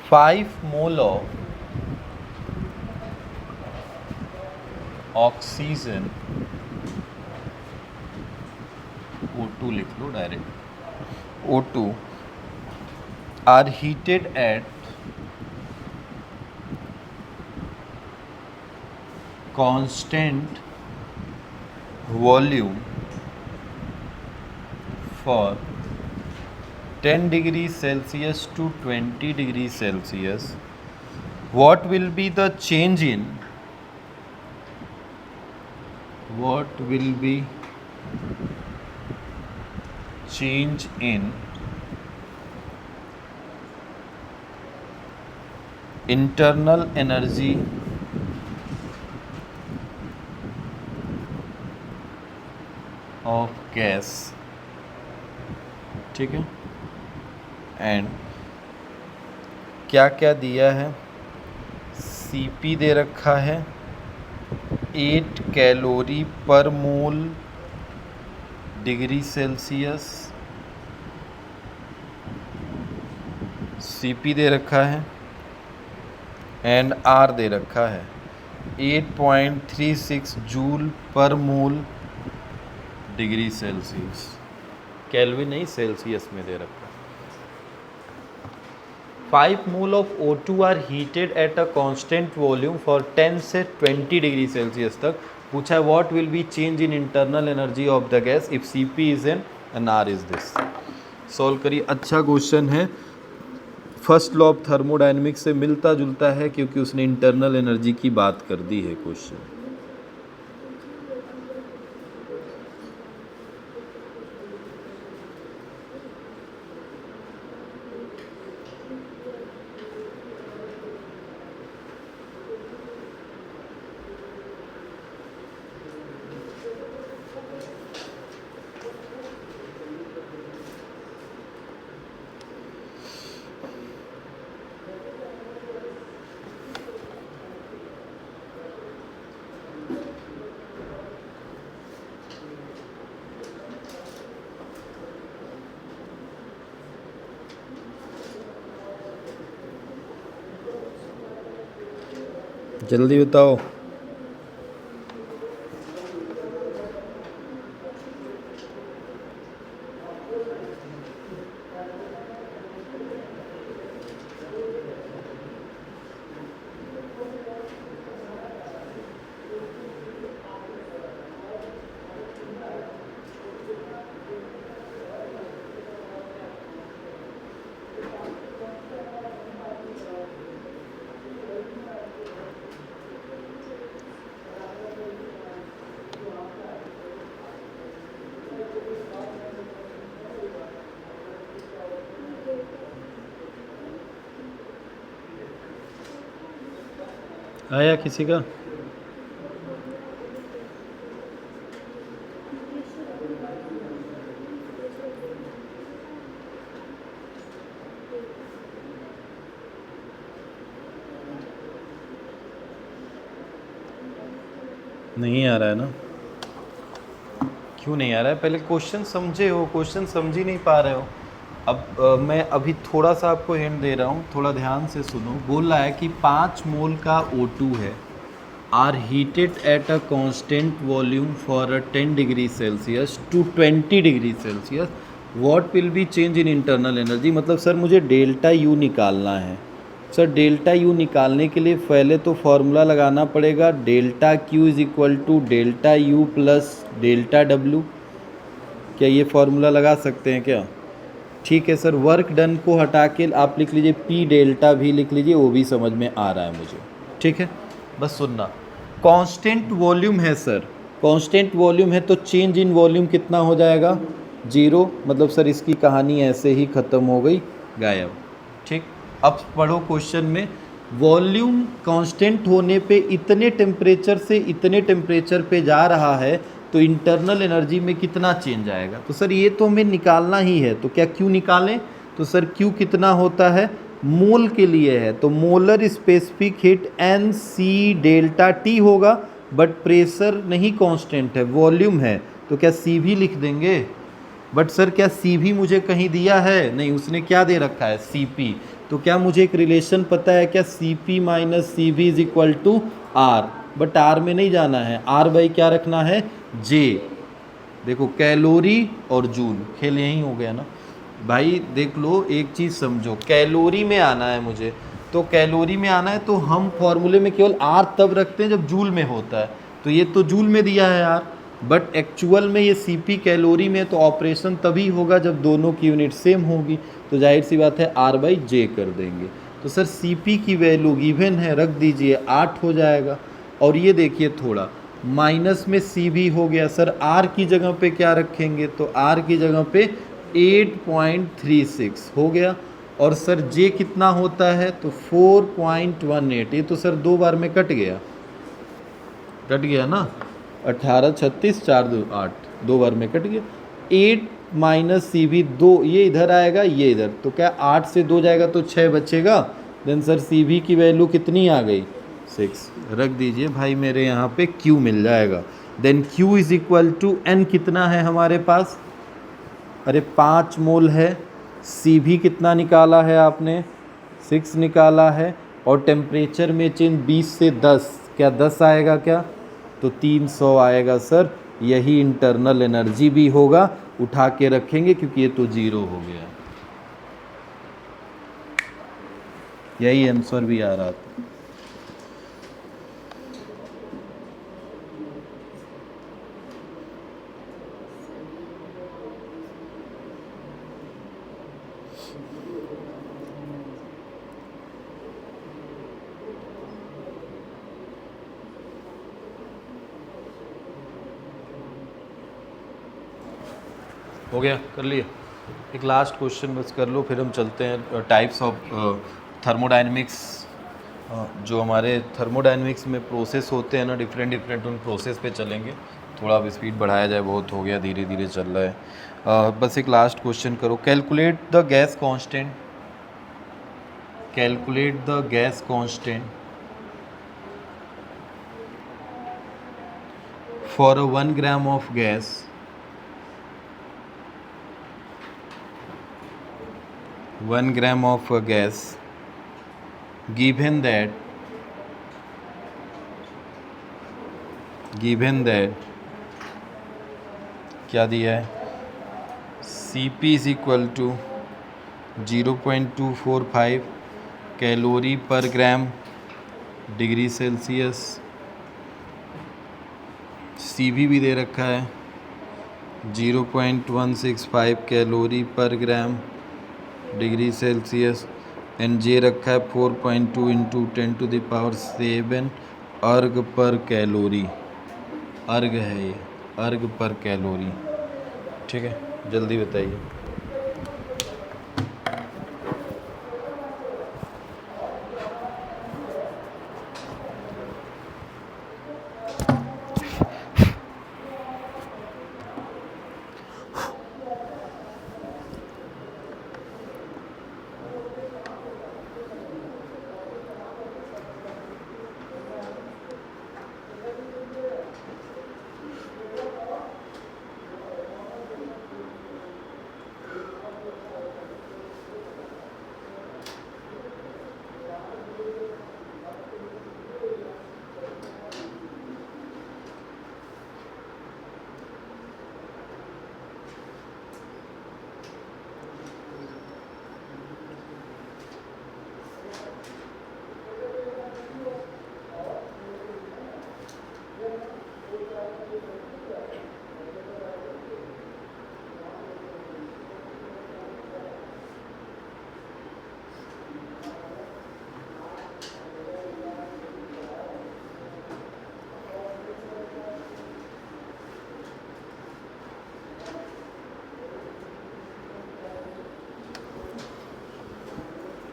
5 मोल ऑफ ऑक्सीजन, O2 लिख लो direct, O2 are heated at constant volume for 10 degree Celsius to 20 degree Celsius, what will be the change in, what will be change in internal energy of gas, ठीक है, and क्या क्या दिया है, CP दे रखा है 8 कैलोरी पर mole degree Celsius, CP दे रखा है, एंड R दे रखा है 8.36 joule per mole degree Celsius, Kelvin नहीं सेल्सियस में दे रखा है। 5 mole of O2 are heated at a constant volume for 10 से 20 डिग्री सेल्सियस तक, पूछा है what will be change in internal energy of the gas if CP is N and R is this. Solve करिए, अच्छा question है, first law of thermodynamics से मिलता जुलता है क्योंकि उसने इंटरनल एनर्जी की बात कर दी है क्वेश्चन। जल्दी बताओ। आया किसी का? नहीं आ रहा है ना? क्यों नहीं आ रहा है? पहले क्वेश्चन समझे हो, क्वेश्चन समझ ही नहीं पा रहे हो। अब मैं अभी थोड़ा सा आपको हिंट दे रहा हूँ, थोड़ा ध्यान से सुनो। बोल रहा है कि 5 मोल का O2 है, are heated at a constant volume for a 10 degree Celsius to 20 degree Celsius, what will be change in internal energy. मतलब सर मुझे डेल्टा यू निकालना है। सर डेल्टा यू निकालने के लिए पहले तो फॉर्मूला लगाना पड़ेगा, delta Q is equal to delta U plus delta W. क्या ये फॉर्मूला लगा सकते हैं क्या? ठीक है सर, वर्क डन को हटा के आप लिख लीजिए पी डेल्टा भी लिख लीजिए, वो भी समझ में आ रहा है मुझे। ठीक है, बस सुनना। कांस्टेंट वॉल्यूम है सर, कांस्टेंट वॉल्यूम है तो चेंज इन वॉल्यूम कितना हो जाएगा? 0। मतलब सर इसकी कहानी ऐसे ही ख़त्म हो गई, गायब। ठीक, अब पढ़ो क्वेश्चन में, वॉल्यूम कांस्टेंट होने पे इतने टेम्परेचर से इतने टेम्परेचर पे जा रहा है तो इंटरनल एनर्जी में कितना चेंज आएगा? तो सर ये तो हमें निकालना ही है, तो क्या क्यू निकालें? तो सर क्यू कितना होता है? मोल के लिए है तो molar specific heat N C delta T होगा, बट प्रेशर नहीं कांस्टेंट है, वॉल्यूम है, तो क्या सी भी लिख देंगे? बट सर क्या सी भी मुझे कहीं दिया है? नहीं, उसने क्या दे रखा है? C P. तो क्या मुझे एक रिलेशन पता है क्या? C P minus C V is equal to R, but R में नहीं जाना है, आर बाई क्या रखना है? जे। देखो कैलोरी और जूल, खेल यही हो गया ना भाई। देख लो, एक चीज़ समझो, कैलोरी में आना है मुझे, तो कैलोरी में आना है तो हम फॉर्मूले में केवल आर तब रखते हैं जब जूल में होता है, तो ये तो जूल में दिया है आर, बट एक्चुअल में ये सीपी कैलोरी में, तो ऑपरेशन तभी होगा जब दोनों की यूनिट सेम होगी, तो जाहिर सी बात है आर बाई जे कर देंगे। तो सर सीपी की वैल्यू गिवन है, रख दीजिए 8 हो जाएगा। और ये देखिए थोड़ा माइनस में सी भी हो गया, सर आर की जगह पे क्या रखेंगे? तो आर की जगह पे 8.36 हो गया। और सर जे कितना होता है? तो 4.18। ये तो सर 2 बार में कट गया, कट गया ना, 18 36 4 2 8, 2 बार में कट गया। 8 माइनस सी भी 2, ये इधर आएगा ये इधर, तो क्या 8 से 2 जाएगा तो 6 बचेगा। देन सर सी भी की वैल्यू कितनी आ गई? 6। रख दीजिए भाई, मेरे यहाँ पे Q मिल जाएगा। Then Q is equal to N कितना है हमारे पास? अरे 5 मोल है। सी भी कितना निकाला है आपने? 6 निकाला है। और टेम्परेचर में चेंज 20 से 10, क्या 10 आएगा क्या? तो 300 आएगा सर। यही इंटरनल एनर्जी भी होगा, उठा के रखेंगे क्योंकि ये तो 0 हो गया। यही आंसर भी आ रहा था। हो गया, कर लिया। एक लास्ट क्वेश्चन बस कर लो, फिर हम चलते हैं टाइप्स ऑफ थर्मोडाइनमिक्स। जो हमारे थर्मोडाइनमिक्स में प्रोसेस होते हैं ना, डिफरेंट डिफरेंट, उन प्रोसेस पे चलेंगे। थोड़ा अब स्पीड बढ़ाया जाए, बहुत हो गया, धीरे धीरे चल रहा है। बस एक लास्ट क्वेश्चन करो, calculate the gas constant, calculate the gas constant for a 1 gram of gas, 1 gram of gas, given that given that क्या दिया है, Cp is equal to 0.245 calorie per gram degree Celsius, Cv भी दे रखा है 0.165 calorie per gram degree Celsius, and जे रखा है 4.2 into 10⁻⁷ अर्ग पर कैलोरी, अर्ग है ये, अर्ग पर कैलोरी। ठीक है, जल्दी बताइए।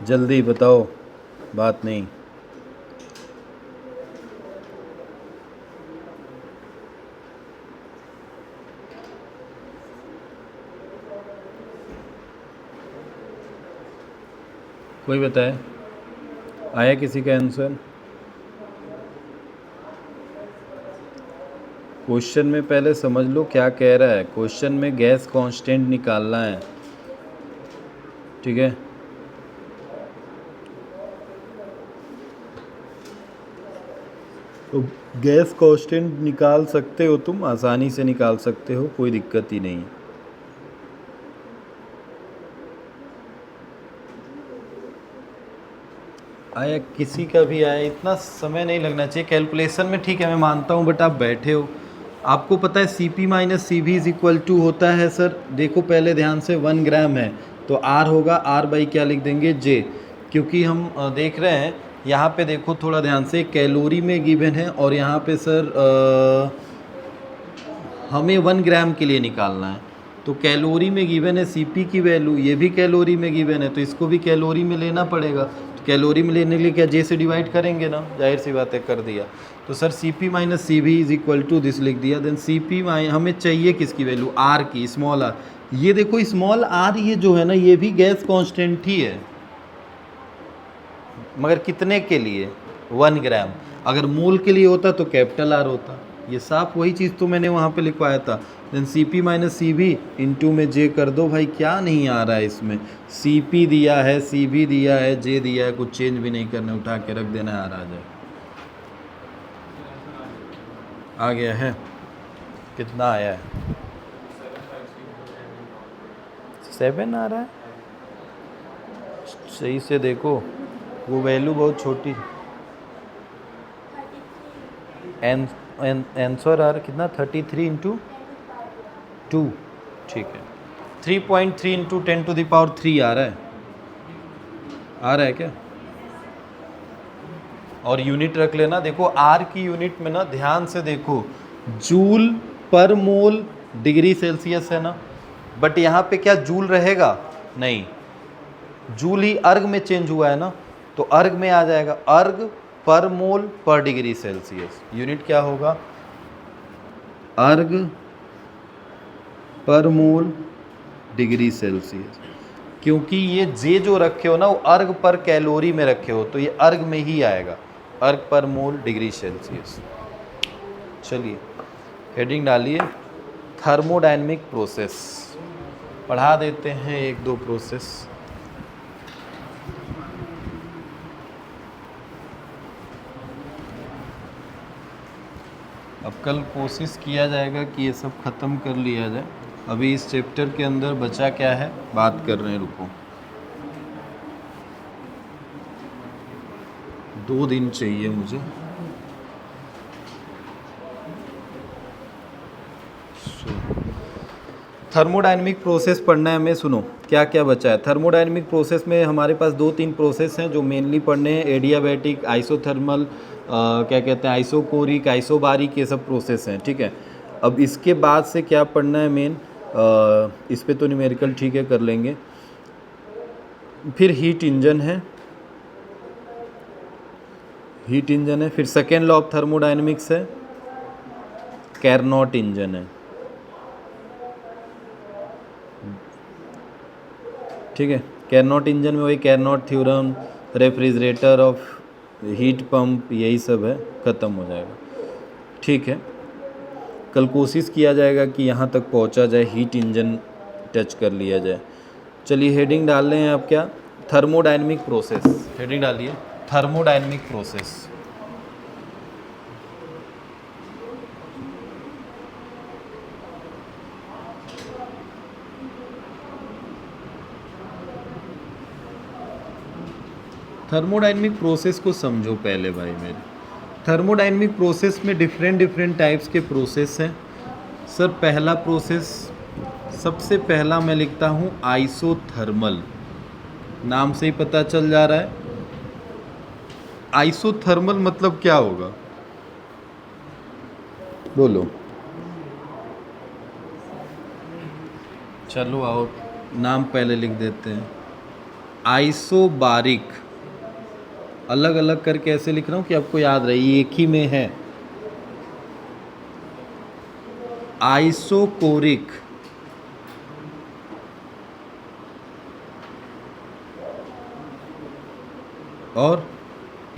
जल्दी बताओ, बात नहीं। कोई बताए, आया किसी का आंसर? क्वेश्चन में पहले समझ लो क्या कह रहा है। क्वेश्चन में गैस कांस्टेंट निकालना है, ठीक है। तो गैस कांस्टेंट निकाल सकते हो तुम, आसानी से निकाल सकते हो, कोई दिक्कत ही नहीं है। आया किसी का भी आया, इतना समय नहीं लगना चाहिए कैलकुलेशन में। ठीक है, मैं मानता हूँ, बट आप बैठे हो, आपको पता है Cp minus Cv is equal to होता है सर, देखो पहले ध्यान से, 1 ग्राम है तो R होगा, R बाई क्या लिख देंगे, J, क्योंकि हम देख रहे हैं यहाँ पे, देखो थोड़ा ध्यान से, कैलोरी में गिवन है और यहाँ पे सर हमें 1 ग्राम के लिए निकालना है, तो कैलोरी में गिवन है Cp की वैल्यू, ये भी कैलोरी में गिवन है तो इसको भी कैलोरी में लेना पड़ेगा। तो कैलोरी में लेने के लिए क्या J से डिवाइड करेंगे ना, जाहिर सी बात है, कर दिया। तो sir Cp minus Cv is equal to this लिख दिया। देन Cp हमें चाहिए किसकी वैल्यू, R की, स्मॉल r। ये देखो स्मॉल r, ये जो है ना, ये भी गैस कांस्टेंट ही है, मगर कितने के लिए, 1 ग्राम। अगर मोल के लिए होता तो कैपिटल R होता। ये साफ वही चीज़ तो मैंने वहाँ पे लिखवाया था। Then Cp minus Cv into में J कर दो। भाई क्या नहीं आ रहा है इसमें, Cp दिया है, Cv दिया है, J दिया है, कुछ चेंज भी नहीं करना, उठा के रख देना है, आ जाए। आ गया है, कितना आया है, 7 आ रहा है। सही से देखो, वो वैल्यू बहुत छोटी, आंसर आ रहा कितना, 33 इंटू 2, ठीक है, 3.3 इंटू 10⁻³ आ रहा है, आ रहा है क्या? और यूनिट रख लेना, देखो R की यूनिट में ना ध्यान से देखो, joule per mole degree Celsius है ना, बट यहाँ पे क्या जूल रहेगा, नहीं, जूल ही अर्ग में चेंज हुआ है ना, तो अर्ग में आ जाएगा, अर्ग पर मोल पर डिग्री सेल्सियस। यूनिट क्या होगा, अर्ग पर मोल डिग्री सेल्सियस, क्योंकि ये जे जो रखे हो ना, वो अर्ग पर कैलोरी में रखे हो, तो ये अर्ग में ही आएगा, अर्ग पर मोल डिग्री सेल्सियस। चलिए हेडिंग डालिए, थर्मोडायनेमिक प्रोसेस, पढ़ा देते हैं 1-2 प्रोसेस। अब कल कोशिश किया जाएगा कि ये सब ख़त्म कर लिया जाए। अभी इस चैप्टर के अंदर बचा क्या है बात कर रहे हैं, रुको 2 दिन चाहिए मुझे। थर्मोडायनेमिक प्रोसेस पढ़ना है हमें। सुनो क्या क्या बचा है। थर्मोडायनेमिक प्रोसेस में हमारे पास 2-3 प्रोसेस हैं जो मेनली पढ़ने हैं। एडियाबैटिक, आइसोथर्मल, क्या कहते हैं, आइसोकोरिक, आइसोबारिक, ये सब प्रोसेस हैं, ठीक है। अब इसके बाद से क्या पढ़ना है मेन, इस पे तो न्यूमेरिकल ठीक है कर लेंगे। फिर हीट इंजन है, हीट इंजन है। फिर सेकेंड लॉ ऑफ थर्मोडायनेमिक्स है, कैरनॉट इंजन है, ठीक है। कैरनॉट इंजन में वही Carnot theorem, refrigerator of heat pump, यही सब है, ख़त्म हो जाएगा, ठीक है। कल कोशिश किया जाएगा कि यहाँ तक पहुँचा जाए, हीट इंजन टच कर लिया जाए। चलिए हेडिंग डाल रहे हैं आप, क्या, थर्मोडायनेमिक प्रोसेस। हेडिंग डालिए थर्मोडायनेमिक प्रोसेस। थर्मोडायनेमिक प्रोसेस को समझो पहले भाई मेरे। थर्मोडायनेमिक प्रोसेस में डिफरेंट टाइप्स के प्रोसेस हैं। सर पहला प्रोसेस, सबसे पहला मैं लिखता हूँ आइसोथर्मल। नाम से ही पता चल जा रहा है आइसोथर्मल मतलब क्या होगा, बोलो। चलो आओ नाम पहले लिख देते हैं। आइसोबारिक, अलग अलग करके ऐसे लिख रहा हूँ कि आपको याद रहे, ये एक ही में है। आइसोकोरिक, और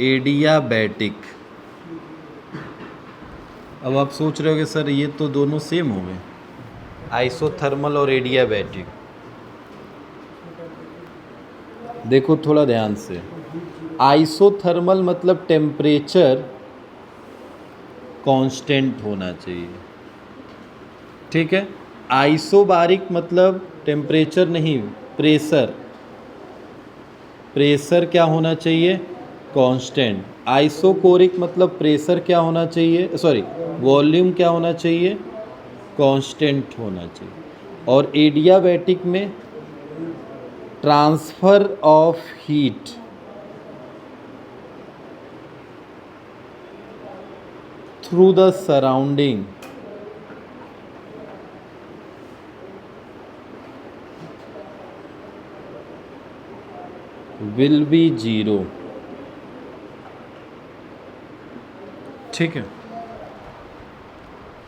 एडियाबैटिक। अब आप सोच रहे हो कि सर ये तो दोनों सेम हो गए, आइसोथर्मल और एडियाबैटिक। देखो थोड़ा ध्यान से, आइसोथर्मल मतलब टेम्परेचर कांस्टेंट होना चाहिए, ठीक है। आइसोबारिक मतलब टेम्परेचर नहीं, प्रेशर, प्रेशर क्या होना चाहिए, कांस्टेंट। आइसोकोरिक मतलब प्रेशर क्या होना चाहिए, सॉरी वॉल्यूम क्या होना चाहिए, कांस्टेंट होना चाहिए। और एडियाबैटिक में transfer of heat through the surrounding will be 0, ठीक है।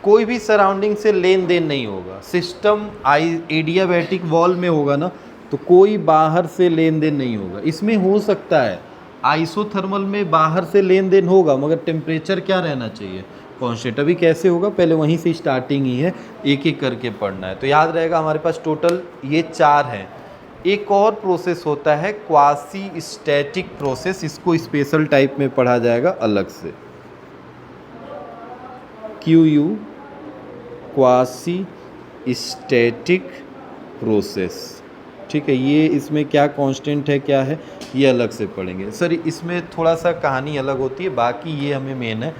कोई भी सराउंडिंग से लेन देन नहीं होगा। सिस्टम एडियाबैटिक वॉल में होगा ना, तो कोई बाहर से लेन देन नहीं होगा। इसमें हो सकता है आइसोथर्मल में बाहर से लेन देन होगा, मगर टेम्परेचर क्या रहना चाहिए, कांस्टेंट। अभी कैसे होगा, पहले वहीं से स्टार्टिंग ही है, एक एक करके पढ़ना है। तो याद रहेगा हमारे पास टोटल ये 4 हैं। एक और प्रोसेस होता है क्वासी स्टैटिक प्रोसेस, इसको स्पेशल टाइप में पढ़ा जाएगा अलग से। QU क्वासी स्टैटिक प्रोसेस, ठीक है। ये इसमें क्या कांस्टेंट है, क्या है, ये अलग से पढ़ेंगे। सर इसमें थोड़ा सा कहानी अलग होती है, बाकी ये हमें मेन है।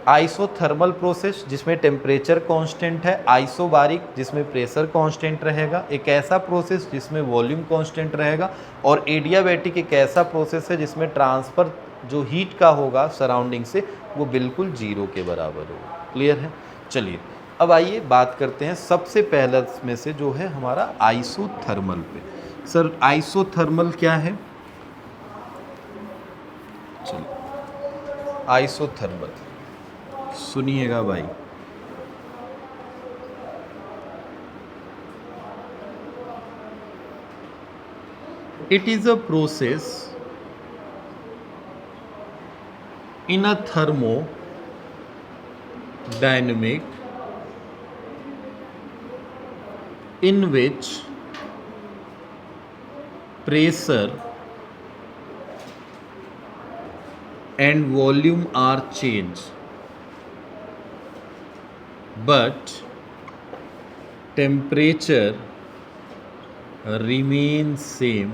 आइसोथर्मल प्रोसेस जिसमें टेम्परेचर कांस्टेंट है, आइसोबारिक जिसमें प्रेशर कांस्टेंट रहेगा, एक ऐसा प्रोसेस जिसमें वॉल्यूम कांस्टेंट रहेगा, और एडियाबैटिक एक ऐसा प्रोसेस है जिसमें ट्रांसफ़र जो हीट का होगा सराउंडिंग से वो बिल्कुल 0 के बराबर होगा। क्लियर है। चलिए अब आइए बात करते हैं सबसे पहले में से जो है हमारा आइसोथर्मल पे। सर आइसोथर्मल क्या है, चलिए आइसोथर्मल सुनिएगा भाई। It is a process in a thermodynamic in which pressure and volume are changed but temperature remains same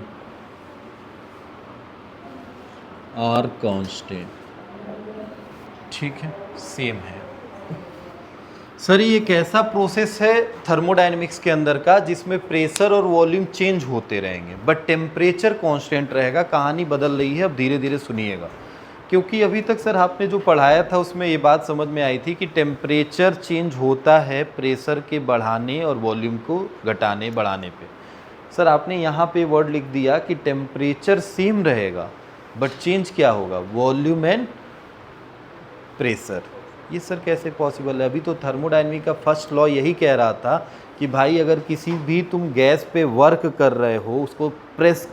or constant। ठीक है, सेम है। सर ये एक ऐसा प्रोसेस है थर्मोडायनेमिक्स के अंदर का जिसमें प्रेशर और वॉल्यूम चेंज होते रहेंगे बट टेम्परेचर कांस्टेंट रहेगा। कहानी बदल रही है, अब धीरे धीरे सुनिएगा, क्योंकि अभी तक सर आपने जो पढ़ाया था उसमें ये बात समझ में आई थी कि टेम्परेचर चेंज होता है प्रेशर के बढ़ाने और वॉल्यूम को घटाने बढ़ाने पे। सर आपने यहाँ पे वर्ड लिख दिया कि टेम्परेचर सेम रहेगा बट चेंज क्या होगा, वॉल्यूम एंड प्रेशर। ये सर कैसे पॉसिबल है? अभी तो थर्मोडायनेमिक का फर्स्ट लॉ यही कह रहा था कि भाई अगर किसी भी तुम गैस पे वर्क कर रहे हो, उसको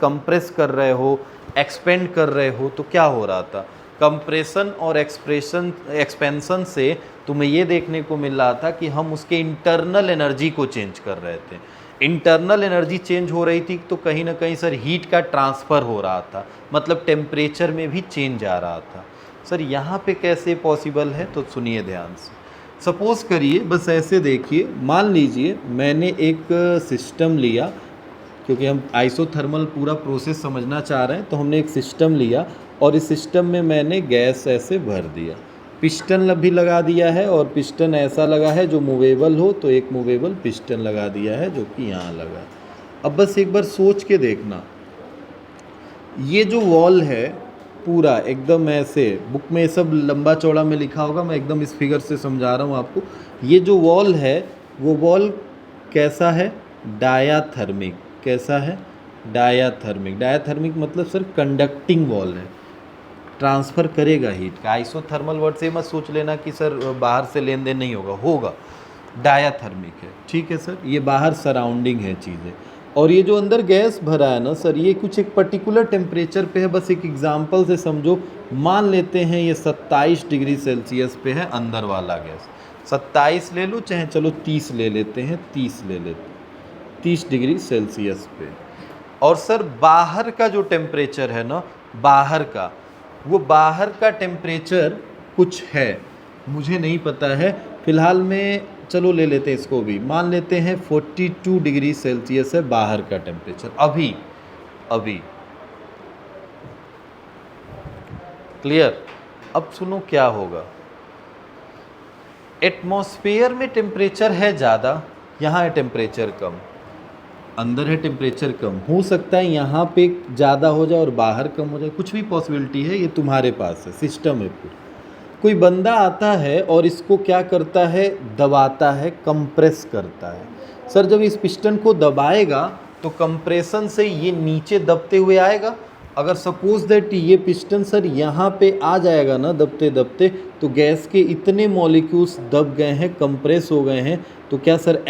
कंप्रेस कर रहे हो, एक्सपेंड कर रहे हो, तो क्या हो रहा था, कंप्रेशन और एक्सपेंशन से तुम्हें ये देखने को मिल रहा था कि हम उसके इंटरनल एनर्जी को चेंज कर रहे थे। इंटरनल एनर्जी चेंज हो रही थी तो कहीं ना कहीं सर हीट का ट्रांसफ़र हो रहा था, मतलब टेम्परेचर में भी चेंज आ रहा था। सर यहाँ पे कैसे पॉसिबल है, तो सुनिए ध्यान से। सपोज़ करिए, बस ऐसे देखिए, मान लीजिए मैंने एक सिस्टम लिया, क्योंकि हम आइसोथर्मल पूरा प्रोसेस समझना चाह रहे हैं तो हमने एक सिस्टम लिया और इस सिस्टम में मैंने गैस ऐसे भर दिया, पिस्टन भी लगा दिया है और पिस्टन ऐसा लगा है जो मूवेबल हो, तो एक मूवेबल पिस्टन लगा दिया है जो कि यहाँ लगा। अब बस एक बार सोच के देखना, ये जो वॉल है पूरा एकदम ऐसे, बुक में सब लंबा चौड़ा में लिखा होगा, मैं एकदम इस फिगर से समझा रहा हूँ आपको। ये जो वॉल है वो वॉल कैसा है, डायाथर्मिक। कैसा है, डायाथर्मिक। डायाथर्मिक मतलब सर कंडक्टिंग वॉल है, ट्रांसफ़र करेगा हीट का। आइसोथर्मल वर्ड से मत सोच लेना कि सर बाहर से लेन देन नहीं होगा, होगा। डायाथर्मिक है, ठीक है सर। ये बाहर सराउंडिंग है चीज़ें, और ये जो अंदर गैस भरा है ना सर, ये कुछ एक पर्टिकुलर टेम्परेचर पे है। बस एक एग्जांपल से समझो, मान लेते हैं ये 27 डिग्री सेल्सियस पे है अंदर वाला गैस। 27 ले लो, चाहे चलो 30 ले लेते हैं, 30 ले लेते हैं, 30 डिग्री सेल्सियस पे। और सर बाहर का जो टेम्परेचर है ना, बाहर का, वो बाहर का टेम्परेचर कुछ है, मुझे नहीं पता है फिलहाल में, चलो ले लेते हैं इसको भी, मान लेते हैं 42 डिग्री सेल्सियस है बाहर का टेम्परेचर अभी। क्लियर? अब सुनो क्या होगा। एटमॉस्फेयर में टेम्परेचर है ज़्यादा, यहाँ है टेम्परेचर कम, अंदर है टेम्परेचर कम। हो सकता है यहाँ पे ज़्यादा हो जाए और बाहर कम हो जाए, कुछ भी पॉसिबिलिटी है, ये तुम्हारे पास है, सिस्टम है पूरा। कोई बंदा आता है और इसको क्या करता है, दबाता है, कंप्रेस करता है। सर जब इस पिस्टन को दबाएगा तो कंप्रेशन से ये नीचे दबते हुए आएगा। अगर सपोज दैट ये पिस्टन सर यहाँ पे आ जाएगा ना दबते दबते, तो गैस के इतने मॉलिक्यूल्स दब गए हैं, कंप्रेस हो गए हैं, तो क्या सर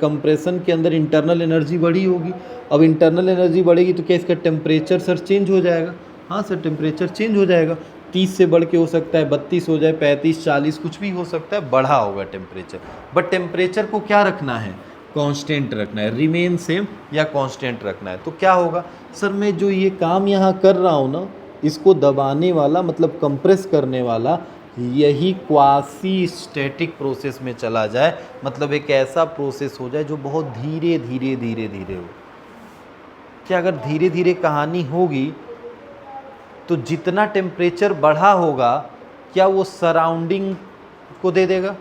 कंप्रेशन के अंदर इंटरनल एनर्जी बढ़ी होगी। अब इंटरनल एनर्जी बढ़ेगी तो क्या इसका टेम्परेचर सर चेंज हो जाएगा। हाँ सर, टेम्परेचर चेंज हो जाएगा, 30 से बढ़ के हो सकता है 32 हो जाए, 35, 40, कुछ भी हो सकता है, बढ़ा होगा टेम्परेचर। बट टेम्परेचर को क्या रखना है, कांस्टेंट रखना है, रिमेन सेम या कांस्टेंट रखना है। तो क्या होगा सर, मैं जो ये काम यहाँ कर रहा हूँ ना, इसको दबाने वाला मतलब कंप्रेस करने वाला, यही क्वासी स्टैटिक प्रोसेस में चला जाए, मतलब एक ऐसा प्रोसेस हो जाए जो बहुत धीरे धीरे धीरे धीरे हो। क्या अगर धीरे धीरे कहानी होगी तो जितना टेम्परेचर बढ़ा होगा क्या वो सराउंडिंग को दे देगा,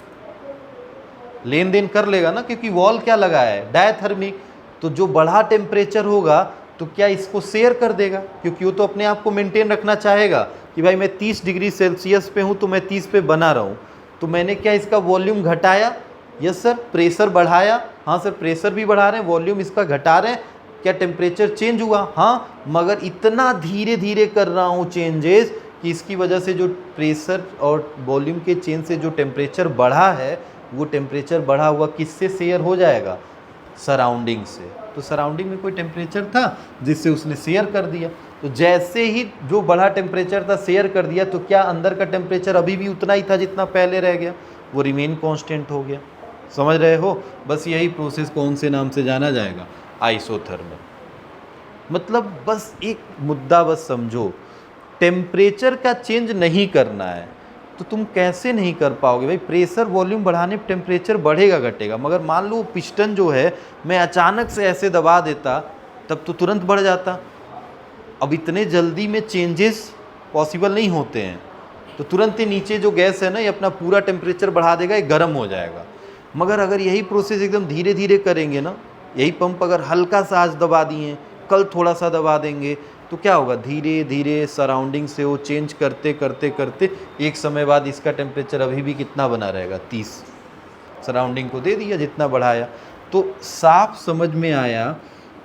लेन देन कर लेगा ना, क्योंकि वॉल क्या लगा है, डायथर्मिक। तो जो बढ़ा टेम्परेचर होगा तो क्या इसको शेयर कर देगा, क्योंकि वो तो अपने आप को मेंटेन रखना चाहेगा कि भाई मैं 30 डिग्री सेल्सियस पे हूँ तो मैं 30 पे बना रहा हूँ। तो मैंने क्या इसका वॉल्यूम घटाया, यस सर। प्रेशर बढ़ाया, हाँ सर प्रेशर भी बढ़ा रहे हैं, वॉल्यूम इसका घटा रहे हैं, क्या टेम्परेचर चेंज हुआ, हाँ, मगर इतना धीरे धीरे कर रहा हूँ चेंजेस कि इसकी वजह से जो प्रेशर और वॉल्यूम के चेंज से जो टेम्परेचर बढ़ा है, वो टेम्परेचर बढ़ा हुआ किससे शेयर हो जाएगा, सराउंडिंग से। तो सराउंडिंग में कोई टेम्परेचर था जिससे उसने शेयर कर दिया, तो जैसे ही जो बढ़ा टेम्परेचर था शेयर कर दिया, तो क्या अंदर का टेम्परेचर अभी भी उतना ही था जितना पहले रह गया, वो रिमेन कांस्टेंट हो गया। समझ रहे हो? बस यही प्रोसेस कौन से नाम से जाना जाएगा, आइसोथर्मल। मतलब बस एक मुद्दा बस समझो, टेम्परेचर का चेंज नहीं करना है, तो तुम कैसे नहीं कर पाओगे भाई? प्रेशर वॉल्यूम बढ़ाने पे टेम्परेचर बढ़ेगा घटेगा, मगर मान लो पिस्टन जो है मैं अचानक से ऐसे दबा देता तब तो तुरंत बढ़ जाता। अब इतने जल्दी में चेंजेस पॉसिबल नहीं होते हैं, तो तुरंत ही नीचे जो गैस है ना ये अपना पूरा टेम्परेचर बढ़ा देगा, ये गर्म हो जाएगा। मगर अगर यही प्रोसेस एकदम धीरे धीरे करेंगे ना, यही पंप अगर हल्का सा आज दबा दिए, कल थोड़ा सा दबा देंगे, तो क्या होगा, धीरे धीरे सराउंडिंग से वो चेंज करते करते करते एक समय बाद इसका टेम्परेचर अभी भी कितना बना रहेगा, 30। सराउंडिंग को दे दिया जितना बढ़ाया। तो साफ समझ में आया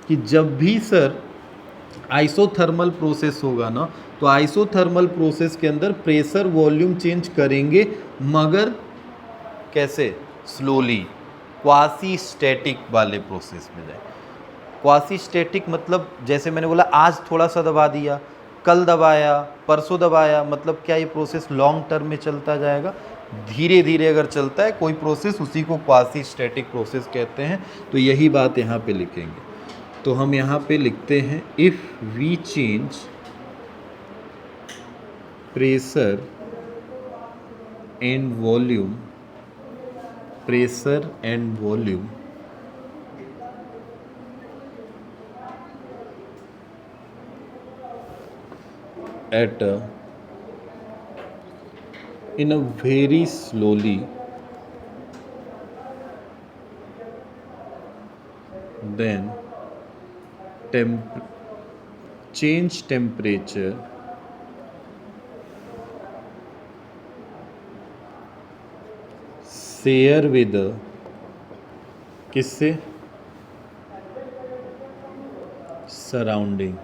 कि जब भी सर आइसोथर्मल प्रोसेस होगा ना, तो आइसोथर्मल प्रोसेस के अंदर प्रेशर वॉल्यूम चेंज करेंगे, मगर कैसे, स्लोली, क्वासी स्टैटिक वाले प्रोसेस में जाए। क्वासी स्टैटिक मतलब जैसे मैंने बोला आज थोड़ा सा दबा दिया, कल दबाया, परसों दबाया, मतलब क्या ये प्रोसेस लॉन्ग टर्म में चलता जाएगा? धीरे धीरे अगर चलता है कोई प्रोसेस, उसी को क्वासी स्टैटिक प्रोसेस कहते हैं। तो यही बात यहाँ पे लिखेंगे। तो हम यहाँ पे लिखते हैं if we change pressure and volume, pressure and volume at in a very slowly, then change temperature share with किससे, surrounding,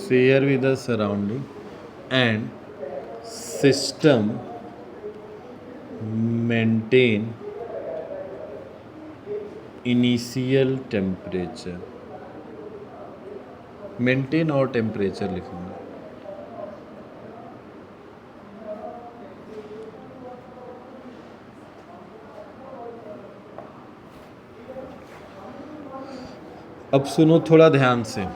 share with the surrounding and system maintain initial temperature। Maintain और टेम्परेचर लिखूंगा। अब सुनो थोड़ा ध्यान से,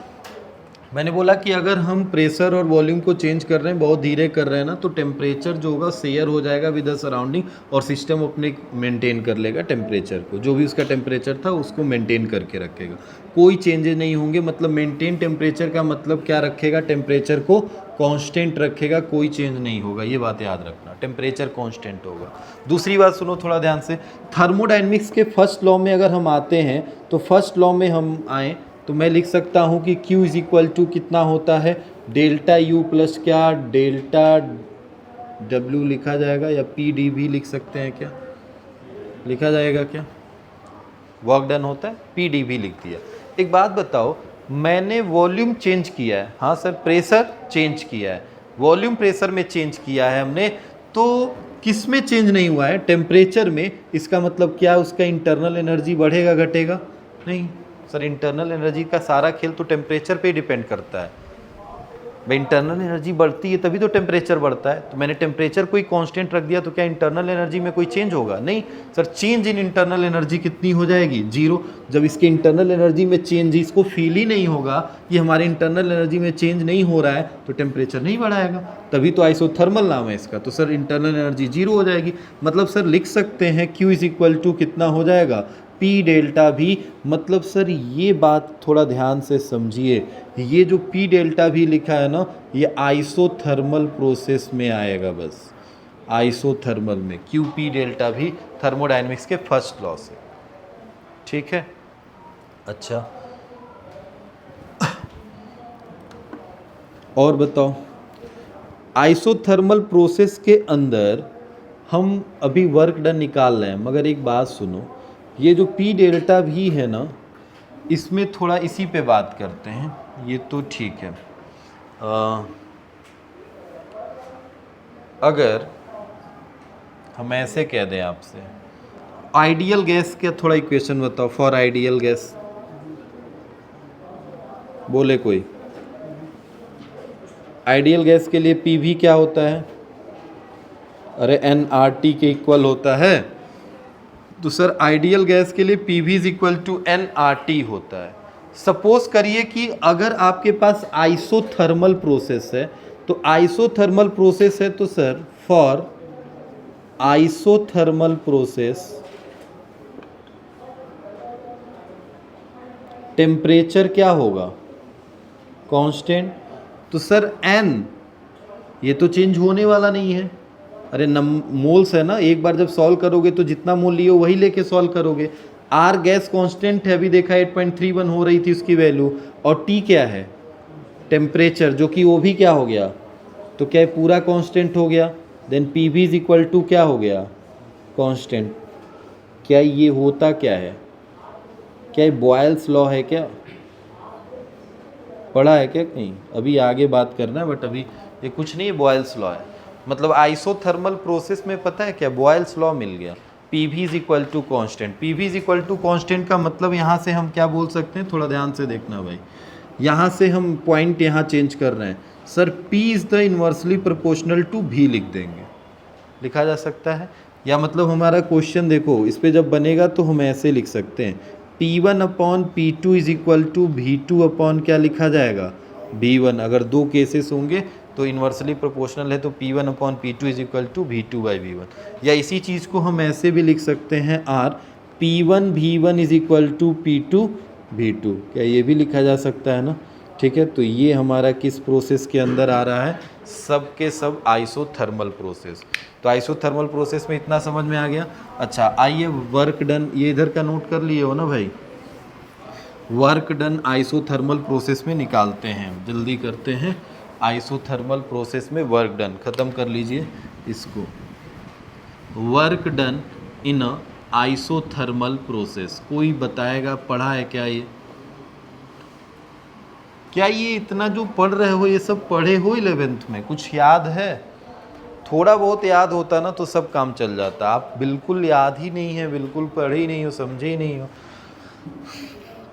मैंने बोला कि अगर हम प्रेशर और वॉल्यूम को चेंज कर रहे हैं, बहुत धीरे कर रहे हैं ना, तो टेम्परेचर जो होगा शेयर हो जाएगा विद द सराउंडिंग, और सिस्टम अपने मेंटेन कर लेगा टेम्परेचर को, जो भी उसका टेम्परेचर था उसको मेंटेन करके रखेगा, कोई चेंजेस नहीं होंगे। मतलब मेंटेन टेम्परेचर का मतलब क्या रखेगा, टेम्परेचर को कांस्टेंट रखेगा, कोई चेंज नहीं होगा, ये बात याद रखना, टेम्परेचर कांस्टेंट होगा। दूसरी बात सुनो थोड़ा ध्यान से, थर्मोडायनेमिक्स के फर्स्ट लॉ में अगर हम आते हैं, तो फर्स्ट लॉ में हम आए तो मैं लिख सकता हूँ कि Q इज इक्वल टू कितना होता है, डेल्टा U प्लस क्या, डेल्टा W लिखा जाएगा, या PD भी लिख सकते हैं, क्या लिखा जाएगा, क्या वर्क डन होता है, PD भी लिख दिया। एक बात बताओ, मैंने वॉल्यूम चेंज किया है, हाँ सर प्रेशर चेंज किया है, वॉल्यूम प्रेशर में चेंज किया है हमने, तो किस में चेंज नहीं हुआ है, टेम्परेचर में। इसका मतलब क्या, उसका इंटरनल एनर्जी बढ़ेगा घटेगा? नहीं सर, इंटरनल एनर्जी का सारा खेल तो टेम्परेचर पे ही डिपेंड करता है भाई। इंटरनल एनर्जी बढ़ती है तभी तो टेम्परेचर बढ़ता है। तो मैंने टेम्परेचर को ही कांस्टेंट रख दिया, तो क्या इंटरनल एनर्जी में कोई चेंज होगा? नहीं sir, change in internal energy कितनी हो जाएगी, 0। जब इसके इंटरनल एनर्जी में चेंज इसको फील ही नहीं होगा कि हमारे इंटरनल एनर्जी में चेंज नहीं हो रहा है, तो टेम्परेचर नहीं बढ़ाएगा, तभी तो आइसोथर्मल नाम है इसका। तो सर इंटरनल एनर्जी 0 हो जाएगी। मतलब सर लिख सकते हैं Q इज इक्वल टू कितना हो जाएगा, P डेल्टा भी। मतलब सर ये बात थोड़ा ध्यान से समझिए, ये जो P डेल्टा भी लिखा है ना, ये आइसोथर्मल प्रोसेस में आएगा, बस आइसोथर्मल में QP डेल्टा भी थर्मोडायनेमिक्स के फर्स्ट लॉ से, ठीक है। अच्छा और बताओ, आइसोथर्मल प्रोसेस के अंदर हम अभी वर्क डन निकाल रहे हैं, मगर एक बात सुनो, ये जो P डेल्टा भी है ना, इसमें थोड़ा इसी पे बात करते हैं। ये तो ठीक है, अगर हम ऐसे कह दें आपसे, आइडियल गैस का थोड़ा इक्वेशन बताओ, फॉर आइडियल गैस बोले कोई। आइडियल गैस के लिए PV क्या होता है, अरे nRT के इक्वल होता है। तो सर आइडियल गैस के लिए PV is equal to nRT होता है। सपोज करिए कि अगर आपके पास आइसोथर्मल प्रोसेस है, तो आइसोथर्मल प्रोसेस है तो sir for isothermal process temperature क्या होगा, कांस्टेंट। तो सर n ये तो चेंज होने वाला नहीं है, अरे मोल्स है ना, एक बार जब सॉल्व करोगे तो जितना मोल लिए वही लेके सॉल्व करोगे। आर गैस कांस्टेंट है, अभी देखा 8.31 हो रही थी उसकी वैल्यू, और टी क्या है, टेम्परेचर, जो कि वो भी क्या हो गया, तो क्या है पूरा कांस्टेंट हो गया। Then P V is equal to क्या हो गया, कांस्टेंट। क्या ये होता क्या है, क्या ये बॉयल्स लॉ है क्या, पढ़ा है क्या कहीं, अभी आगे बात करना है, बट अभी ये कुछ नहीं, बॉयल्स लॉ है। मतलब आइसोथर्मल प्रोसेस में पता है क्या, बॉयल्स लॉ मिल गया, P V is equal to constant. P V is equal to constant का मतलब यहाँ से हम क्या बोल सकते हैं, थोड़ा ध्यान से देखना भाई, यहाँ से हम पॉइंट यहाँ चेंज कर रहे हैं sir, P is the inversely proportional to भी लिख देंगे, लिखा जा सकता है। या मतलब हमारा क्वेश्चन देखो, इस पर जब बनेगा तो हम ऐसे लिख सकते हैं, P1 upon P2 is equal to V2 upon क्या लिखा जाएगा, V1। अगर दो केसेस होंगे तो इन्वर्सली प्रोपोर्शनल है तो P1 upon P2 is equal to V2 by V1। या इसी चीज़ को हम ऐसे भी लिख सकते हैं R P1 V1 is equal to P2 V2, क्या ये भी लिखा जा सकता है ना। ठीक है, तो ये हमारा किस प्रोसेस के अंदर आ रहा है, सब के सब आइसोथर्मल प्रोसेस। तो आइसोथर्मल प्रोसेस में इतना समझ में आ गया। अच्छा आइए वर्क डन, ये इधर का नोट कर लिए हो ना भाई, वर्क डन आइसोथर्मल प्रोसेस में निकालते हैं, जल्दी करते हैं। आइसोथर्मल प्रोसेस में वर्क डन खत्म कर लीजिए इसको, work done in a isothermal process. कोई बताएगा पढ़ा है क्या ये, क्या ये इतना जो पढ़ रहे हो ये सब पढ़े हो 11th में, कुछ याद है, थोड़ा बहुत याद होता ना तो सब काम चल जाता। आप बिल्कुल याद ही नहीं है, बिल्कुल पढ़े ही नहीं हो, समझे ही नहीं हो।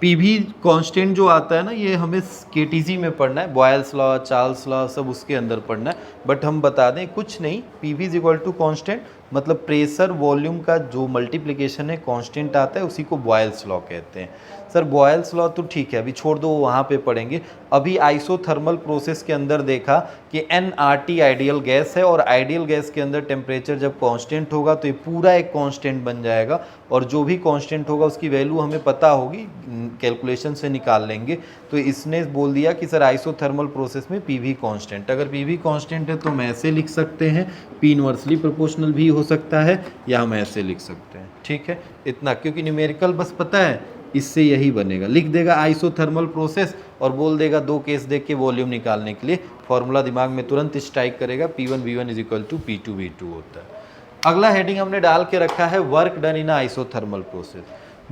पीवी कांस्टेंट जो आता है ना, ये हमें केटीजी में पढ़ना है, बॉयल्स लॉ, चार्ल्स लॉ सब उसके अंदर पढ़ना है। बट हम बता दें कुछ नहीं, PV is equal to constant, मतलब प्रेशर वॉल्यूम का जो मल्टीप्लिकेशन है कांस्टेंट आता है, उसी को बॉयल्स लॉ कहते हैं। सर बॉयल्स लॉ तो ठीक है, अभी छोड़ दो, वहाँ पे पढ़ेंगे। अभी आइसोथर्मल प्रोसेस के अंदर देखा कि एनआरटी आइडियल गैस है, और आइडियल गैस के अंदर टेम्परेचर जब कांस्टेंट होगा तो ये पूरा एक कांस्टेंट बन जाएगा, और जो भी कांस्टेंट होगा उसकी वैल्यू हमें पता होगी, कैलकुलेशन से निकाल लेंगे। तो इसने बोल दिया कि सर आइसोथर्मल प्रोसेस में पी वी कांस्टेंट, अगर पी वी कांस्टेंट है तो हम ऐसे लिख सकते हैं, पी इनवर्सली प्रोपोर्शनल भी हो सकता है, या हम ऐसे लिख सकते हैं। ठीक है, इतना, क्योंकि न्यूमेरिकल बस पता है, इससे यही बनेगा, लिख देगा आइसोथर्मल प्रोसेस और बोल देगा दो केस देख के वॉल्यूम निकालने के लिए, फॉर्मूला दिमाग में तुरंत स्ट्राइक करेगा, P1 V1 is equal to P2 V2 होता है। अगला हेडिंग हमने डाल के रखा है work done in isothermal process.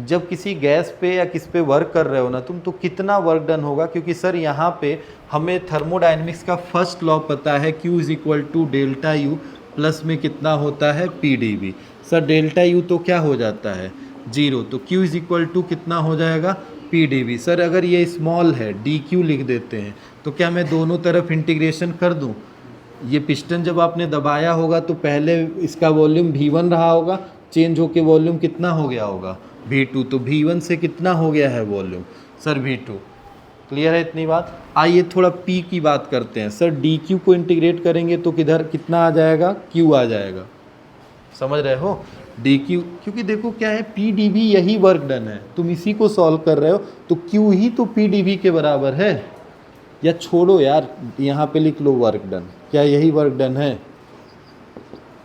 जब किसी गैस पे या किस पे वर्क कर रहे हो ना तुम, तो कितना वर्क डन होगा, क्योंकि सर यहाँ पे हमें थर्मोडाइनमिक्स का फर्स्ट लॉ पता है, Q is equal to delta U plus में कितना होता है PdV। सर डेल्टा यू तो क्या हो जाता है 0, तो Q इज इक्वल टू कितना हो जाएगा PdV। सर अगर ये स्मॉल है dQ लिख देते हैं, तो क्या मैं दोनों तरफ इंटीग्रेशन कर दूं, ये पिस्टन जब आपने दबाया होगा तो पहले इसका वॉल्यूम V1 रहा होगा, चेंज होके वॉल्यूम कितना हो गया होगा V2, तो V1 से कितना हो गया है वॉल्यूम सर V2। क्लियर है इतनी बात। आइए थोड़ा P की बात करते हैं। सर dQ को इंटीग्रेट करेंगे तो किधर कितना आ जाएगा, Q आ जाएगा, समझ रहे हो dQ, क्योंकि देखो क्या है PdV यही वर्क डन है, तुम इसी को सॉल्व कर रहे हो, तो Q ही तो PdV के बराबर है। या छोड़ो यार, यहाँ पे लिख लो वर्क डन, क्या यही वर्क डन है,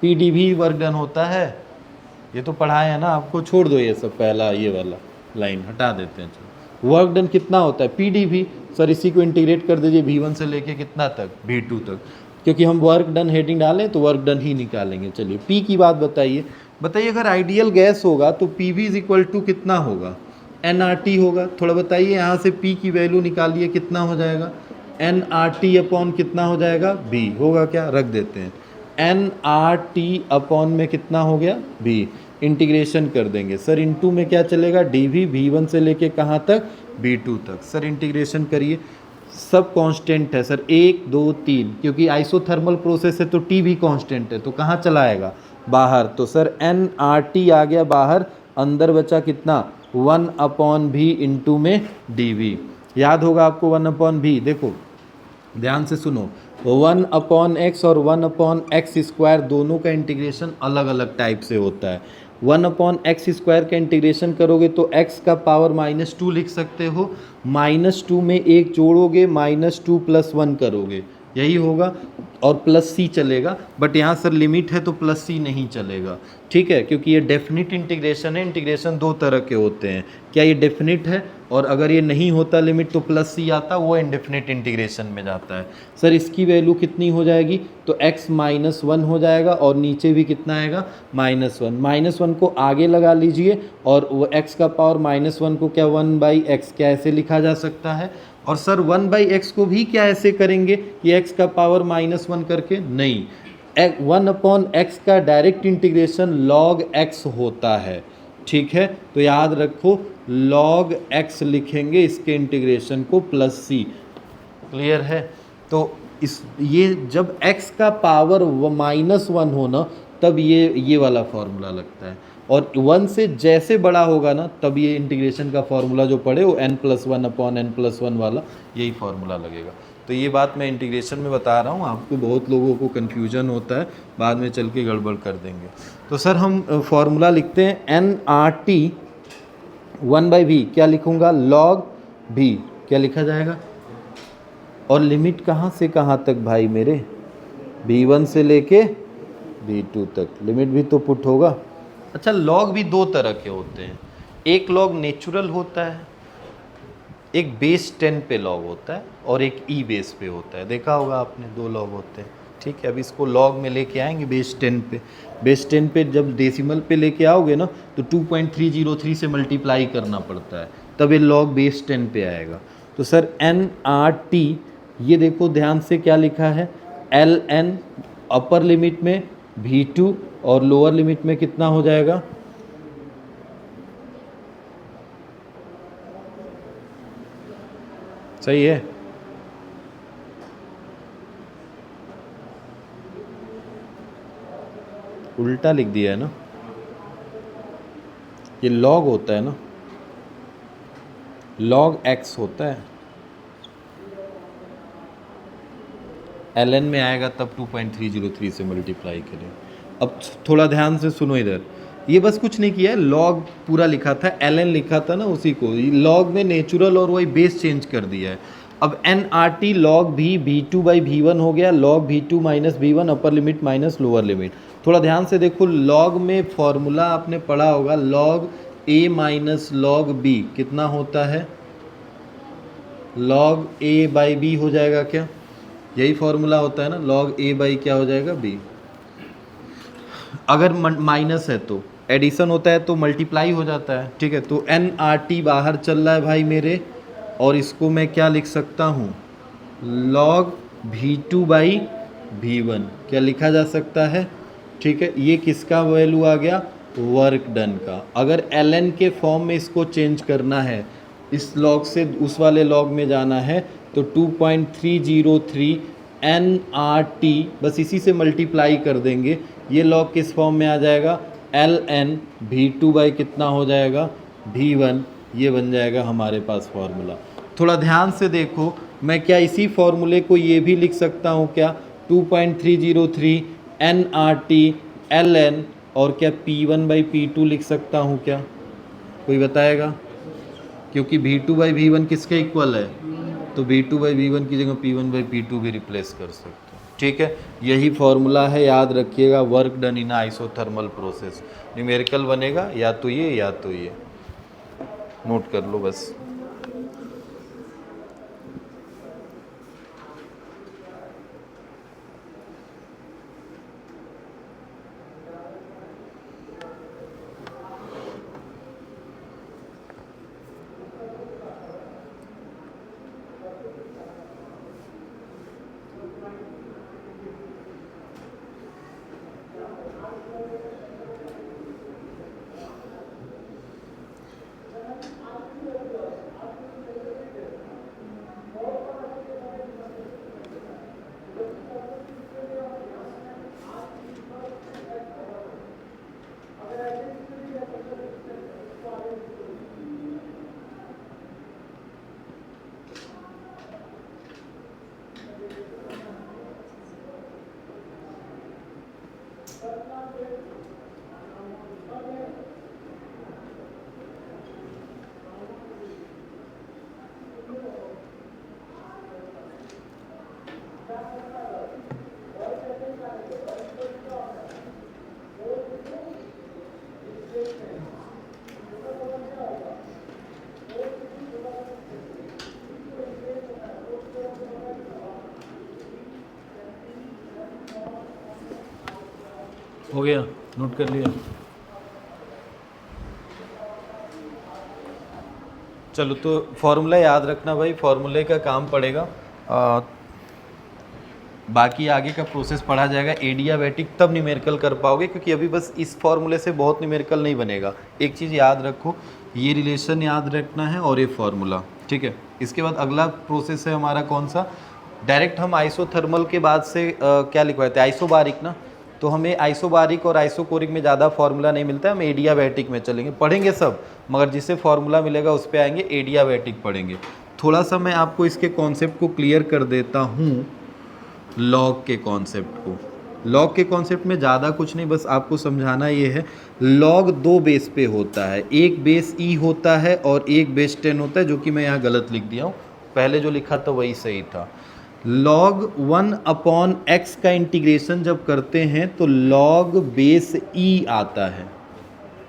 PdV वर्क डन होता है, ये तो पढ़ाए है ना आपको, छोड़ दो ये सब, पहला ये वाला लाइन हटा देते हैं। चलो वर्क डन कितना होता है PdV, सर इसी को इंटीग्रेट कर दीजिए V1 से लेके कितना तक V2 तक, क्योंकि हम वर्क डन हेडिंग डालें तो वर्क डन ही निकालेंगे। चलिए P की बात बताइए, अगर आइडियल गैस होगा तो PV इज इक्वल टू कितना होगा nRT होगा। थोड़ा बताइए, यहाँ से P की वैल्यू निकालिए, कितना हो जाएगा nRT अपॉन कितना हो जाएगा B, होगा क्या, रख देते हैं nRT अपॉन में कितना हो गया B, इंटीग्रेशन कर देंगे सर, इनटू में क्या चलेगा dV, V1 से लेके कहाँ तक V2 तक। सर इंटीग्रेशन करिए, सब कांस्टेंट है सर, 1 2 3, क्योंकि आइसोथर्मल प्रोसेस है तो T भी कांस्टेंट है, तो कहाँ चला आएगा बाहर, तो सर nRT आ गया बाहर, अंदर बचा कितना 1 अपॉन भी इंटू में dV। याद होगा आपको 1 अपॉन भी, देखो ध्यान से सुनो, 1/x और 1/x² दोनों का इंटीग्रेशन अलग अलग टाइप से होता है। 1/x² का इंटीग्रेशन करोगे तो x का पावर -2 लिख सकते हो, -2 में एक जोड़ोगे, -2 + 1 करोगे, यही होगा, और प्लस सी चलेगा, बट यहाँ सर लिमिट है तो प्लस सी नहीं चलेगा, ठीक है, क्योंकि ये डेफिनिट इंटीग्रेशन है। इंटीग्रेशन दो तरह के होते हैं, क्या ये डेफिनिट है, और अगर ये नहीं होता लिमिट तो प्लस सी आता, वो इनडेफिनिट इंटीग्रेशन में जाता है। सर इसकी वैल्यू कितनी हो जाएगी, तो x -1 हो जाएगा, और नीचे भी कितना आएगा, -1। -1 को आगे लगा लीजिए, और वो x का पावर -1 को क्या 1/x क्या ऐसे लिखा जा सकता है। और सर 1/x को भी क्या ऐसे करेंगे कि x का पावर -1 करके, नहीं, 1/x का डायरेक्ट इंटीग्रेशन log x होता है, ठीक है, तो याद रखो log x लिखेंगे इसके इंटीग्रेशन को प्लस सी, क्लियर है। तो इस ये जब x का पावर -1 हो ना, तब ये वाला फॉर्मूला लगता है, और 1 से जैसे बड़ा होगा ना, तब ये इंटीग्रेशन का फॉर्मूला जो पढ़े वो n+1/n+1 वाला यही फॉर्मूला लगेगा। तो ये बात मैं इंटीग्रेशन में बता रहा हूँ, आपको बहुत लोगों को कन्फ्यूजन होता है, बाद में चल के गड़बड़ कर देंगे। तो सर हम फॉर्मूला लिखते हैं nRT 1/v, क्या लिखूँगा, log v, क्या लिखा जाएगा, और लिमिट कहाँ से कहाँ तक भाई मेरे, v1 से लेके v2 तक, लिमिट भी तो पुट होगा। अच्छा, लॉग भी दो तरह के होते हैं, एक लॉग नेचुरल होता है, एक बेस 10 पे लॉग होता है, और एक ई बेस पे होता है, देखा होगा आपने, दो लॉग होते हैं, ठीक है। अब इसको लॉग में लेके आएंगे बेस 10 पे, बेस 10 पे जब डेसिमल पे लेके आओगे ना, तो 2.303 से मल्टीप्लाई करना पड़ता है, तब ये लॉग बेस 10 पे आएगा। तो सर nRT, ये देखो ध्यान से क्या लिखा है, ln अपर लिमिट में v2 और लोअर लिमिट में कितना हो जाएगा, सही है, उल्टा लिख दिया है ना, ये log होता है ना, log x होता है, ln में आएगा तब 2.303 से मल्टीप्लाई करें। अब थोड़ा ध्यान से सुनो इधर, ये बस कुछ नहीं किया है, log पूरा लिखा था, ln लिखा था ना, उसी को log में नेचुरल और वही बेस चेंज कर दिया है। अब nRT log v v2/v1 हो गया, log v2 - v1 upper limit minus lower limit. थोड़ा ध्यान से देखो, log में फॉर्मूला आपने पढ़ा होगा, log a - log b कितना होता है, log a/b हो जाएगा क्या, यही फॉर्मूला होता है ना, log a/ क्या हो जाएगा, b। अगर माइनस है तो एडिशन होता है तो मल्टीप्लाई हो जाता है, ठीक है। तो nRT बाहर चल रहा है भाई मेरे, और इसको मैं क्या लिख सकता हूँ, log v2/v1 क्या लिखा जा सकता है, ठीक है। ये किसका वैल्यू आ गया, वर्क डन का। अगर ln के फॉर्म में इसको चेंज करना है, इस लॉग से उस वाले लॉग में जाना है, तो 2.303 nRT, बस इसी से मल्टीप्लाई कर देंगे, ये लॉग किस फॉर्म में आ जाएगा, ln v2/ कितना हो जाएगा, v1, ये बन जाएगा हमारे पास फॉर्मूला। थोड़ा ध्यान से देखो, मैं क्या इसी फॉर्मूले को ये भी लिख सकता हूँ क्या, 2.303 nRT ln, और क्या p1/p2 लिख सकता हूँ क्या, कोई बताएगा, क्योंकि v2/v1 किसके इक्वल है, तो v2/v1 की जगह p1/p2 भी रिप्लेस कर सकते हो, ठीक है। यही फॉर्मूला है, याद रखिएगा, work done in isothermal process, numerical बनेगा या तो ये या तो ये, नोट कर लो बस। हो गया, नोट कर लिया। चलो तो फॉर्मूला याद रखना भाई, फॉर्मूले का काम पड़ेगा। बाकी आगे का प्रोसेस पढ़ा जाएगा। एडियाबैटिक तब न्यूमेरिकल कर पाओगे, क्योंकि अभी बस इस फॉर्मूले से बहुत न्यूमेरिकल नहीं बनेगा। एक चीज़ याद रखो, ये रिलेशन याद रखना है और ये फॉर्मूला, ठीक है। इसके बाद अगला प्रोसेस है हमारा कौन सा, डायरेक्ट हम आइसोथर्मल के बाद से क्या लिखवाए थे, आइसोबारिक ना। तो हमें आइसोबारिक और आइसोकोरिक में ज़्यादा फार्मूला नहीं मिलता है, हम एडियाबैटिक में चलेंगे, पढ़ेंगे सब, मगर जिससे फार्मूला मिलेगा उस पर आएंगे, एडियाबैटिक पढ़ेंगे। थोड़ा सा मैं आपको इसके कॉन्सेप्ट को क्लियर कर देता हूँ, लॉग के कॉन्सेप्ट को। लॉग के कॉन्सेप्ट में ज़्यादा कुछ नहीं, बस आपको समझाना ये है, लॉग दो बेस पे होता है, एक बेस ई होता है और एक बेस 10 होता है, जो कि मैं यहाँ गलत लिख दिया हूँ, पहले जो लिखा था वही सही था। लॉग 1/x का इंटीग्रेशन जब करते हैं तो लॉग बेस ई आता है,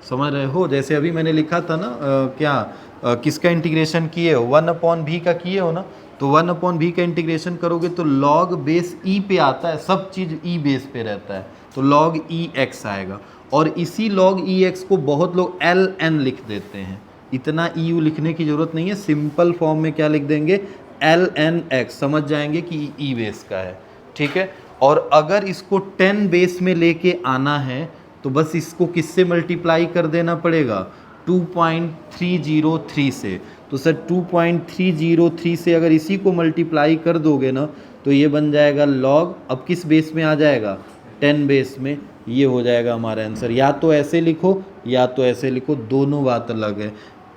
समझ रहे हो। जैसे अभी मैंने लिखा था ना किसका इंटीग्रेशन किए हो, 1/v का किए हो ना, तो 1/v का इंटीग्रेशन करोगे तो लॉग बेस ई पे आता है, सब चीज़ ई बेस पे रहता है, तो लॉग ई एक्स आएगा। और इसी लॉग ई एक्स को बहुत लोग एल एन लिख देते हैं, इतना ई यू लिखने की ज़रूरत नहीं है, सिंपल फॉर्म में क्या लिख देंगे, एल एन एक्स, समझ जाएंगे कि ई बेस का है, ठीक है। और अगर इसको 10 बेस में लेके आना है तो बस इसको किससे मल्टीप्लाई कर देना पड़ेगा, 2.303 से। तो सर 2.303 से अगर इसी को मल्टीप्लाई कर दोगे ना तो ये बन जाएगा लॉग, अब किस बेस में आ जाएगा, 10 बेस में, ये हो जाएगा हमारा आंसर। या तो ऐसे लिखो या तो ऐसे लिखो, दोनों बात अलग है।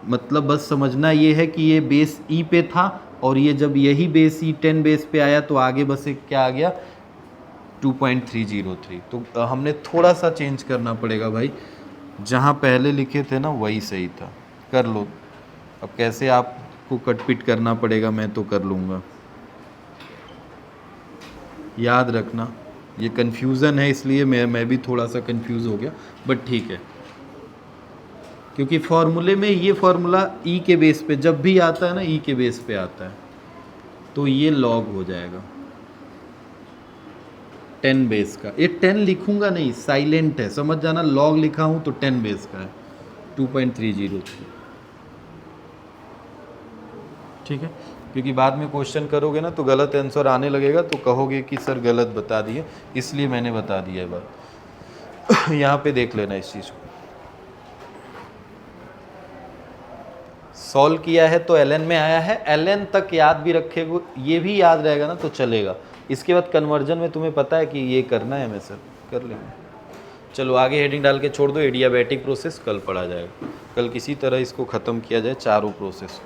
मतलब बस समझना ये है कि ये बेस ई पे था और ये जब यही बेस ई 10 बेस पे आया तो आगे बस एक क्या आ गया, 2.303। तो हमने थोड़ा सा चेंज करना पड़ेगा भाई, जहाँ पहले लिखे थे ना वही सही था, कर लो। अब कैसे आपको कटपिट करना पड़ेगा मैं तो कर लूँगा, याद रखना। ये कन्फ्यूज़न है इसलिए मैं भी थोड़ा सा कन्फ्यूज़ हो गया, बट ठीक है, क्योंकि फॉर्मूले में ये फार्मूला ई के बेस पे जब भी आता है ना, ई के बेस पे आता है, तो ये लॉग हो जाएगा 10 बेस का। ये 10 लिखूंगा नहीं, साइलेंट है, समझ जाना, लॉग लिखा हूं तो 10 बेस का है, 2.303, ठीक है। क्योंकि बाद में क्वेश्चन करोगे ना तो गलत आंसर आने लगेगा, तो कहोगे कि सर गलत बता दिए, इसलिए मैंने बता दिया है बात। यहाँ पे देख लेना इस चीज़ को, सॉल्व किया है तो ln में आया है, ln तक याद भी रखेगा, ये भी याद रहेगा ना तो चलेगा। इसके बाद कन्वर्जन में तुम्हें पता है कि ये करना है, मैं सर कर लेंगे। चलो आगे हेडिंग डाल के छोड़ दो, एडियाबैटिक प्रोसेस कल पढ़ा जाएगा, कल किसी तरह इसको ख़त्म किया जाए चारों प्रोसेस।